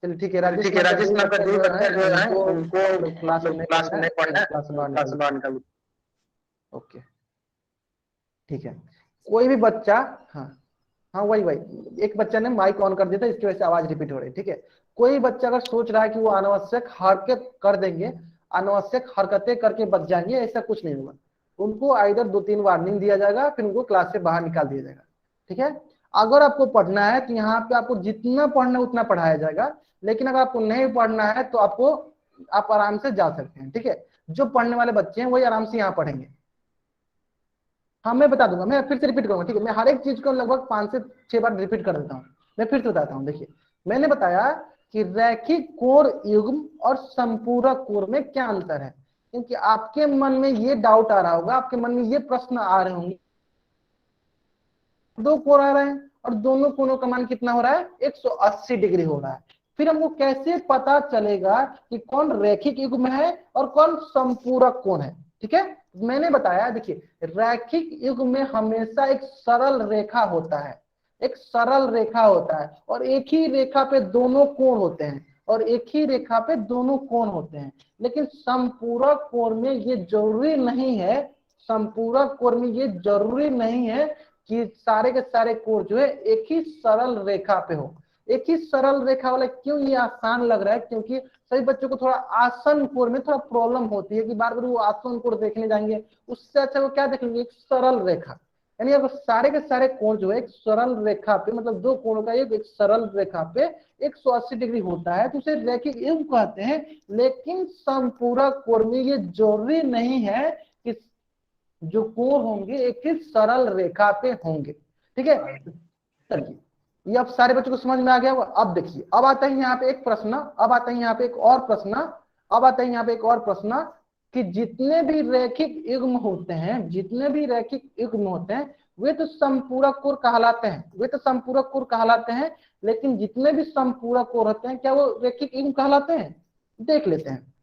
[SPEAKER 1] चलिए ठीक है, राजेश नाम का जो बच्चा जो है उनको क्लास में नहीं पढ़ना है, क्लास। ओके ठीक है, कोई भी बच्चा, हाँ हाँ वही वही, एक बच्चा ने माइक ऑन कर दिया था इसकी वजह से आवाज रिपीट हो रही है। ठीक है, कोई बच्चा अगर सोच रहा है कि वो अनावश्यक हरकत कर देंगे, अनावश्यक हरकतें करके बच जाएंगे, ऐसा कुछ नहीं होगा। उनको आइदर 2-3 वार्निंग दिया जाएगा, फिर उनको क्लास से बाहर निकाल दिया जाएगा। ठीक है, अगर आपको पढ़ना है तो यहाँ पे आपको जितना पढ़ना उतना पढ़ाया जाएगा, लेकिन अगर आपको नहीं पढ़ना है तो आप आराम से जा सकते हैं। ठीक है, जो पढ़ने वाले बच्चे हैं वही आराम से यहाँ पढ़ेंगे। हाँ मैं बता दूंगा, मैं फिर से रिपीट करूंगा। ठीक है, मैं हर एक चीज को लगभग 5 से 6 बार रिपीट कर देता हूँ। मैं फिर से बताता हूँ। देखिए मैंने बताया कि रैखिक कोण युग्म और संपूरक कोण में क्या अंतर है, क्योंकि आपके मन में ये डाउट आ रहा होगा, आपके मन में ये प्रश्न आ रहे होंगे, दो कोण आ रहे हैं और दोनों कोणों का मान कितना हो रहा है, 180 डिग्री हो रहा है। फिर हमको कैसे पता चलेगा कि कौन रैखिक युग्म है और कौन संपूरक कोण है। ठीक है, मैंने बताया देखिए रैखिक युग्म में हमेशा एक सरल रेखा होता है, एक सरल रेखा होता है और एक ही रेखा पे दोनों कोण होते हैं, और एक ही रेखा पे दोनों कोण होते हैं। लेकिन संपूरक कोण में ये जरूरी नहीं है, संपूरक कोण में ये जरूरी नहीं है कि सारे के सारे कोण जो है एक ही सरल रेखा पे हो। एक ही सरल रेखा वाला क्यों ये आसान लग रहा है, क्योंकि सभी बच्चों को थोड़ा आसन कोण में थोड़ा प्रॉब्लम होती है कि बार बार वो आसन कोण देखने जाएंगे, उससे अच्छा वो क्या देखेंगे, एक सरल रेखा। यानी अगर सारे के सारे कोण जो है एक सरल रेखा पे, मतलब दो कोणों का एक सरल रेखा पे 180 डिग्री होता है तो उसे रैखिक युग्म कहते हैं। लेकिन संपूरक कोण में ये जरूरी नहीं है कि जो कोण होंगे एक ही सरल रेखा पे होंगे। ठीक है, चलिए ये अब सारे बच्चों को समझ में आ गया। अब देखिए अब आता है यहाँ पे एक प्रश्न, अब आता है यहाँ पे एक और प्रश्न, अब आता है यहाँ पे एक और प्रश्न कि जितने भी रैखिक युग्म होते हैं, जितने भी रैखिक युग्म होते हैं वे तो संपूरक कोण कहलाते हैं, वे तो संपूरक कोण कहलाते हैं। लेकिन जितने भी संपूरक कोण होते हैं क्या वो रैखिक युग्म कहलाते हैं, देख लेते हैं।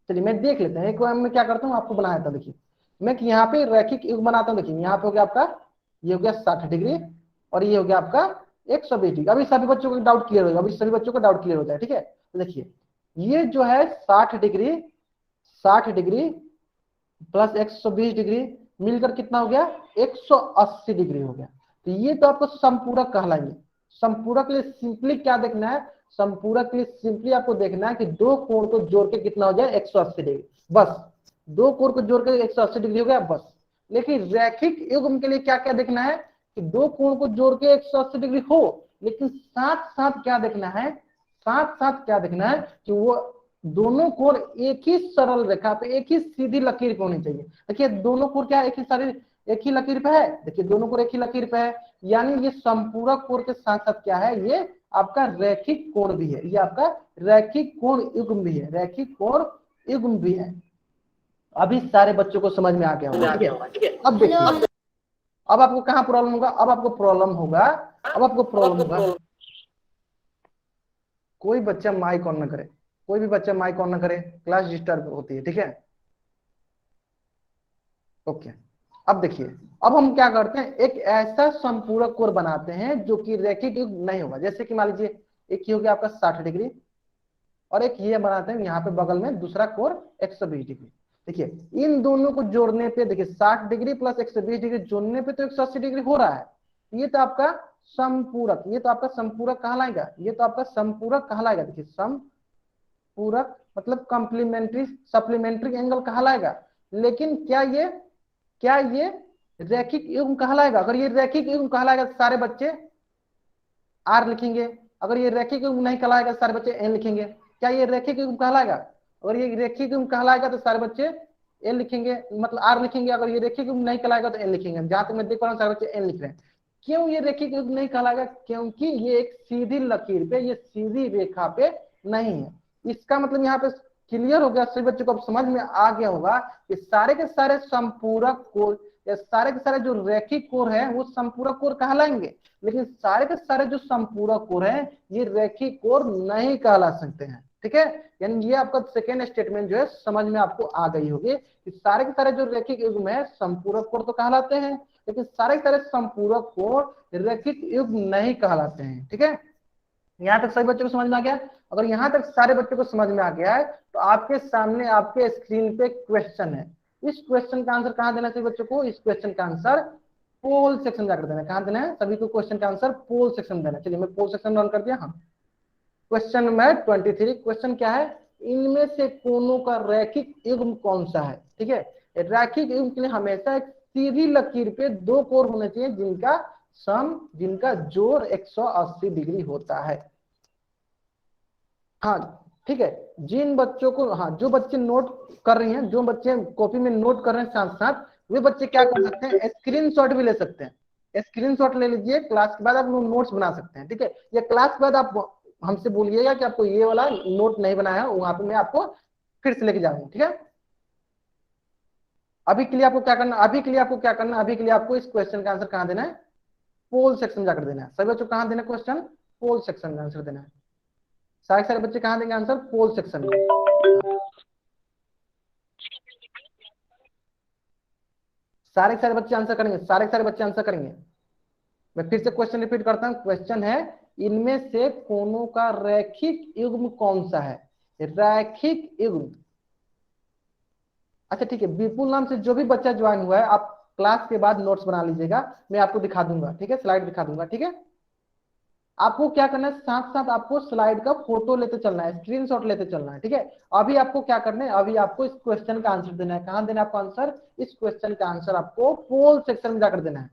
[SPEAKER 1] चलिए मैं देख लेते हैं, एक बार मैं क्या करता हूँ आपको बनाया था। देखिए मैं यहाँ पे रैखिक युग्म बनाता हूँ। देखिए यहाँ पे हो गया आपका, ये हो गया 60 डिग्री और ये हो गया आपका 120 डिग्री। अभी सभी बच्चों को डाउट क्लियर होगा, अभी सभी बच्चों को डाउट क्लियर हो जाए, ठीक है। तो देखिए ये जो है 60 डिग्री प्लस 120 डिग्री मिलकर कितना हो गया, 180 डिग्री हो गया। तो ये तो आपको संपूरक कहलाएंगे। संपूरक के लिए सिंपली क्या देखना है, संपूरक के लिए सिंपली आपको देखना है कि दो कोण को जोड़ के कितना हो जाए, 180 डिग्री। बस दो कोण को जोड़ के 180 डिग्री हो गया बस। लेकिन रैखिक युग्म के लिए क्या क्या देखना है कि दो कोण को जोड़ के 180 डिग्री हो, लेकिन साथ साथ क्या देखना है, साथ साथ क्या देखना है कि वो दोनों कोण एक ही सरल रेखा पे, एक ही सीधी लकीर पे होनी चाहिए। देखिए दोनों कोण क्या एक ही लकीर पे है। देखिए दोनों कोण एक ही लकीर पे है, यानी ये संपूरक कोण के साथ साथ क्या है, ये आपका रैखिक कोण भी है, ये आपका रैखिक कोण युग्म भी है, रैखिक कोण युग्म भी है। अभी सारे बच्चों को समझ में आ गया होगा, ठीक है। अब देखिए अब आपको कहाँ प्रॉब्लम होगा, अब आपको प्रॉब्लम होगा, कोई बच्चा माइक ऑन ना करे, कोई भी बच्चा माइक ऑन ना करे, क्लास डिस्टर्ब होती है, ठीक है। ओके अब देखिए, अब हम क्या करते हैं, एक ऐसा संपूरक कोण बनाते हैं जो कि रैखिक युग्म नहीं होगा। जैसे कि मान लीजिए एक ही हो गया आपका 60 डिग्री और एक ये बनाते हैं यहाँ पे बगल में दूसरा कोण 120 डिग्री। देखिए इन दोनों को जोड़ने पे, देखिए 60 डिग्री प्लस 120 डिग्री जोड़ने पे तो 180 डिग्री हो रहा है। ये तो आपका संपूरक, ये तो आपका संपूरक कहलाएगा, ये तो आपका संपूरक कहलाएगा। देखिए संपूरक मतलब कॉम्प्लीमेंट्री सप्लीमेंट्री एंगल कहलाएगा। लेकिन क्या ये रैखिक युग्म कहलाएगा? अगर ये रैखिक युग्म कहलाएगा तो सारे बच्चे आर लिखेंगे, अगर ये रैखिक युग्म नहीं कहलाएगा तो सारे बच्चे एन लिखेंगे। क्या ये रैखिक युग्म कहलाएगा? अगर ये रैखिक युग्म कहलाएगा तो सारे बच्चे एन लिखेंगे, मतलब आर लिखेंगे। अगर ये रैखिक युग्म नहीं कहलाएगा तो एन लिखेंगे। जहां तक मैं देख पा रहा हूँ सारे बच्चे एन लिख रहे हैं। क्यों ये रैखिक युग्म नहीं कहलाएगा? क्योंकि ये एक सीधी लकीर पे, ये सीधी रेखा पे नहीं है। इसका मतलब यहाँ पे क्लियर हो गया, सभी बच्चों को अब समझ में आ गया होगा कि सारे के सारे संपूरक कोण या सारे के सारे जो रैखिक कोण है वो संपूरक कोण कहलाएंगे। लेकिन सारे के सारे जो संपूरक कोण है ये रैखिक कोण नहीं कहला सकते हैं, ठीक है। यानी ये आपका सेकेंड स्टेटमेंट जो है समझ में आपको आ गई होगी कि सारे के सारे जो रैखिक युग्म है संपूरक कोण तो कहलाते हैं, लेकिन सारे के सारे संपूरक कोण रैखिक युग्म नहीं कहलाते हैं, ठीक है। यहाँ तक सभी बच्चों को समझ में आ गया? अगर यहाँ तक सारे बच्चों को समझ में आ गया है तो आपके सामने आपके स्क्रीन पे क्वेश्चन है। इस क्वेश्चन का आंसर कहाँ देना चाहिए बच्चों को? इस क्वेश्चन का आंसर पोल सेक्शन जाकर देना। कहाँ देना है सभी को? क्वेश्चन का आंसर पोल सेक्शन देना। चलिए मैं पोल सेक्शन रन कर दिया। हाँ क्वेश्चन नंबर 23, क्वेश्चन क्या है, इनमें से कोनों का रैखिक युग्म कौन सा है? ठीक है, रैखिक युग्म के लिए हमेशा एक सीधी लकीर पे दो कोण होने चाहिए जिनका जोड़ 180 डिग्री होता है। हाँ ठीक है, जिन बच्चों को, हाँ जो बच्चे नोट कर रही हैं, जो बच्चे कॉपी में नोट कर रहे हैं साथ साथ, वे बच्चे क्या कर सकते हैं, स्क्रीनशॉट भी ले सकते हैं। स्क्रीनशॉट ले लीजिए, क्लास के बाद आप नोट्स बना सकते हैं, ठीक है। या क्लास के बाद आप हमसे बोलिएगा कि आपको ये वाला नोट नहीं बनाया है, वहां पे मैं आपको फिर से लेके जाऊंगा, ठीक है। अभी के लिए आपको क्या करना, अभी के लिए आपको इस क्वेश्चन का आंसर कहाँ देना है? पोल सेक्शन में जाकर देना है। सभी बच्चों कहाँ देना है क्वेश्चन? पोल सेक्शन में आंसर देना है। सारे बच्चे कहाँ देंगे आंसर? पोल सेक्शन में। सारे बच्चे आंसर करेंगे, सारे बच्चे आंसर करेंगे। मैं फिर से क्वेश्चन रिपीट करता हूं। क्वेश्चन है, इनमें से कोनों का रैखिक युग्म कौन सा है? रैखिक युग्म। अच्छा ठीक है, विपुल नाम से जो भी बच्चा ज्वाइन हुआ है, आप क्लास के बाद नोट्स बना लीजिएगा, मैं आपको दिखा दूंगा, ठीक है, स्लाइड दिखा दूंगा, ठीक है। आपको क्या करना है, साथ साथ आपको स्लाइड का फोटो लेते चलना है, स्क्रीनशॉट लेते चलना है, ठीक है। अभी आपको क्या करना है, अभी आपको इस क्वेश्चन का आंसर देना है। कहां देना है आपको आंसर? इस क्वेश्चन का आंसर आपको पोल सेक्शन में जाकर देना है।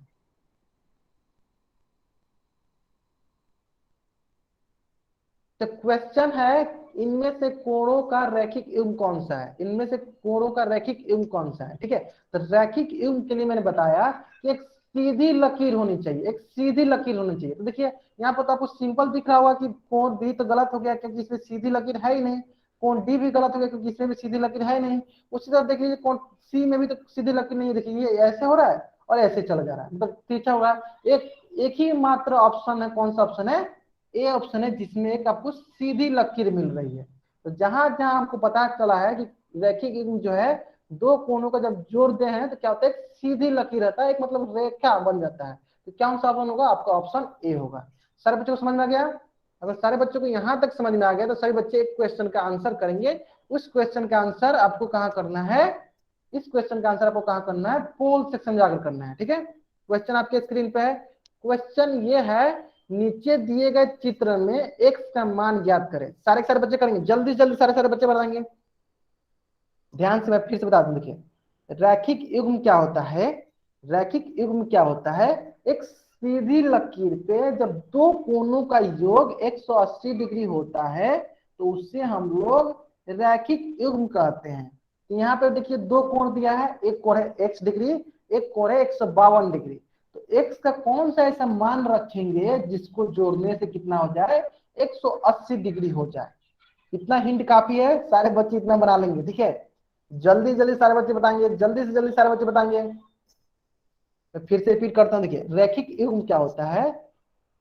[SPEAKER 1] तो क्वेश्चन है, इनमें से कोणों का रैखिक युग्म कौन सा है? इनमें से कोणों का रैखिक युग्म कौन सा है? ठीक है, तो रैखिक युग्म के लिए मैंने बताया कि एक सीधी लकीर होनी चाहिए, एक सीधी लकीर होनी चाहिए। तो देखिए यहाँ पर तो आपको सिंपल दिख रहा होगा कि कोण बी तो गलत हो गया क्योंकि इसमें सीधी लकीर है ही नहीं, कोण डी भी गलत हो गया क्योंकि इसमें भी सीधी लकीर है नहीं। उसी तरह देख लीजिए कोण सी में भी तो सीधी लकीर नहीं है। देखिए ये ऐसे हो रहा है और ऐसे चला जा रहा है, मतलब तिरछा हो रहा है। एक ही मात्र ऑप्शन है, कौन सा ऑप्शन है? ए ऑप्शन है, जिसमें एक आपको सीधी लकीर मिल रही है। तो जहां जहां आपको पता चला है कि रैखिक युग्म जो है दो कोनों का जब जोड़ते हैं तो क्या होता है, एक सीधी लकीर रहता है, एक मतलब रेखा बन जाता है। तो क्या सा ऑप्शन होगा आपका, ऑप्शन ए होगा। सारे बच्चों को समझ में आ गया? अगर सारे बच्चों को यहाँ तक समझ में आ गया तो सभी बच्चे एक क्वेश्चन का आंसर करेंगे। उस क्वेश्चन का आंसर आपको कहाँ करना है, इस क्वेश्चन का आंसर आपको कहाँ करना है, पोल सेक्शन जाकर करना है। ठीक है, क्वेश्चन आपके स्क्रीन पे है। क्वेश्चन ये है, नीचे दिए गए चित्र में एक्स का मान ज्ञात करें। सारे सारे बच्चे करेंगे, जल्दी जल्दी सारे सारे बच्चे बताएंगे। ध्यान से मैं फिर से बता दूं, देखिए रैखिक युग्म क्या होता है, रैखिक युग्म क्या होता है, एक सीधी लकीर पे जब दो कोनों का योग 180 डिग्री होता है तो उससे हम लोग रैखिक युग्म कहते हैं। तो यहाँ पे देखिए दो कोण दिया है, एक कोण है x डिग्री, एक कोण है 152 डिग्री। तो x का कौन सा ऐसा मान रखेंगे जिसको जोड़ने से कितना हो जाए, 180 डिग्री हो जाए। इतना हिंट काफी है, सारे बच्चे इतना बना लेंगे। ठीक है, जल्दी जल्दी सारे बच्चे बताएंगे, जल्दी से जल्दी सारे बच्चे बताएंगे। तो फिर से रिपीट करता हूं, देखिए रैखिक युग्म क्या होता है,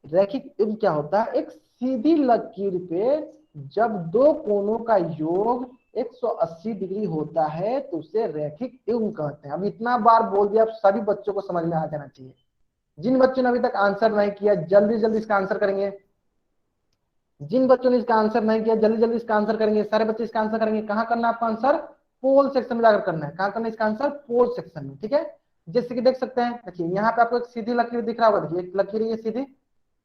[SPEAKER 1] रैखिक युग्म क्या होता है, एक सीधी लकीर पे जब दो कोनों का योग 180 डिग्री होता है तो उसे रैखिक युग्म कहते हैं। अब इतना बार बोल दिया, अब सभी बच्चों को समझ में आ जाना चाहिए। जिन बच्चों ने अभी तक आंसर नहीं किया जल्दी जल्दी इसका आंसर करेंगे, जिन बच्चों ने इसका आंसर नहीं किया जल्दी जल्दी इसका आंसर करेंगे। सारे बच्चे इसका आंसर करेंगे। कहाँ करना है आपका आंसर, पोल सेक्शन में जाकर करना है। कहाँ करना है इसका आंसर, पोल सेक्शन में। ठीक है, जैसे कि देख सकते हैं, देखिए यहाँ पे आपको एक सीधी लकीर दिख रहा होगा, देखिए एक लकीर ये सीधी,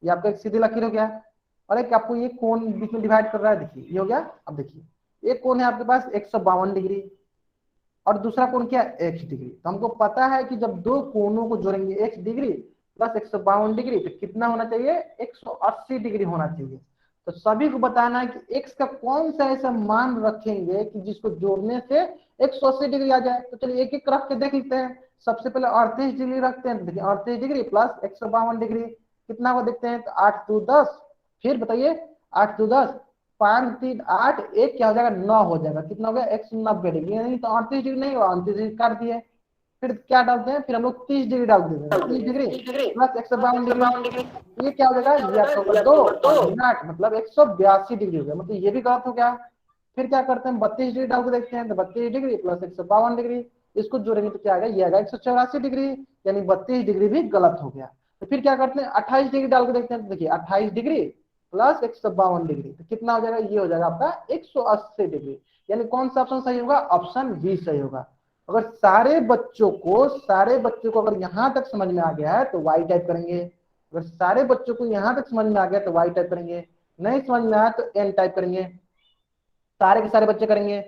[SPEAKER 1] ये आपका एक सीधी लकीर हो गया, और एक आपको ये कोण बीच में डिवाइड कर रहा है, देखिए ये हो गया। अब देखिए एक कोण है आपके पास 152 डिग्री और दूसरा कोण क्या है, x डिग्री। तो हमको पता है कि जब दो कोणों को जोड़ेंगे x डिग्री प्लस 152 डिग्री तो कितना होना चाहिए, 180 डिग्री होना चाहिए। तो सभी को बताना है कि x का कौन सा ऐसा मान रखेंगे कि जिसको जोड़ने से 180 डिग्री आ जाए। तो चलिए एक एक रख के देख लेते हैं। सबसे पहले 38 डिग्री रखते हैं, तो देखिए 38 डिग्री प्लस 152 डिग्री कितना हो देखते हैं, तो 8 2 10। फिर बताइए 8 2 10, 5 3 8, एक क्या हो जाएगा 9 हो जाएगा। कितना हो गया 190 डिग्री, यानी तो 38 डिग्री नहीं हुआ, 38 डिग्री काट दिए। फिर क्या डालते हैं, फिर हम लोग 30 डिग्री डाल देते हैं, 30 डिग्री प्लस 152 डिग्री, ये क्या हो जाएगा, ये आपका होगा 2 और 8 मतलब 182 डिग्री हो गया, मतलब ये भी गलत हो गया। फिर क्या करते हैं 32 डिग्री डाल के देखते हैं, तो 32 डिग्री प्लस 152 डिग्री, इसको जोड़ेंगे तो क्या आएगा, ये आएगा 184 डिग्री, यानी 32 डिग्री भी गलत हो गया। तो फिर क्या करते हैं 28 डिग्री डाल के देखते हैं, तो देखिए 28 डिग्री प्लस 152 डिग्री तो कितना हो जाएगा, ये हो जाएगा आपका 180 डिग्री। यानी कौन सा ऑप्शन सही होगा, ऑप्शन बी सही होगा। अगर सारे बच्चों को अगर यहां तक समझ में आ गया है तो वाई टाइप करेंगे, अगर सारे बच्चों को यहां तक समझ में आ गया तो वाई टाइप करेंगे, नहीं समझ में आया तो एन टाइप करेंगे। सारे के सारे बच्चे करेंगे,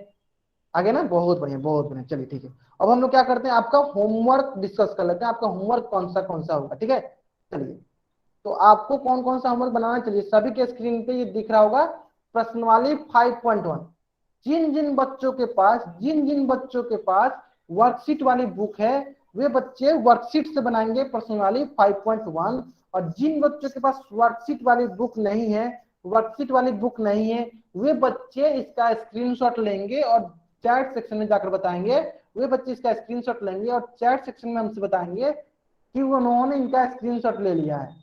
[SPEAKER 1] आगे ना, बहुत बढ़िया बहुत बढ़िया। चलिए ठीक है, अब हम लोग क्या करते हैं, आपका होमवर्क डिस्कस कर लेते हैं। आपका होमवर्क कौन सा होगा, ठीक है। चलिए, तो आपको कौन कौन सा होमवर्क बनाना चाहिए, सभी के स्क्रीन पे ये दिख रहा होगा, प्रश्नवाली 5.1। जिन जिन बच्चों के पास वर्कशीट वाली बुक है वे बच्चे वर्कशीट से बनाएंगे प्रश्नवाली 5.1, और जिन बच्चों के पास वर्कशीट वाली बुक नहीं है वे बच्चे इसका स्क्रीनशॉट लेंगे और चैट सेक्शन में जाकर बताएंगे। वे बच्चे इसका स्क्रीनशॉट लेंगे और चैट सेक्शन में हमसे बताएंगे कि उन्होंने इनका स्क्रीनशॉट ले लिया है।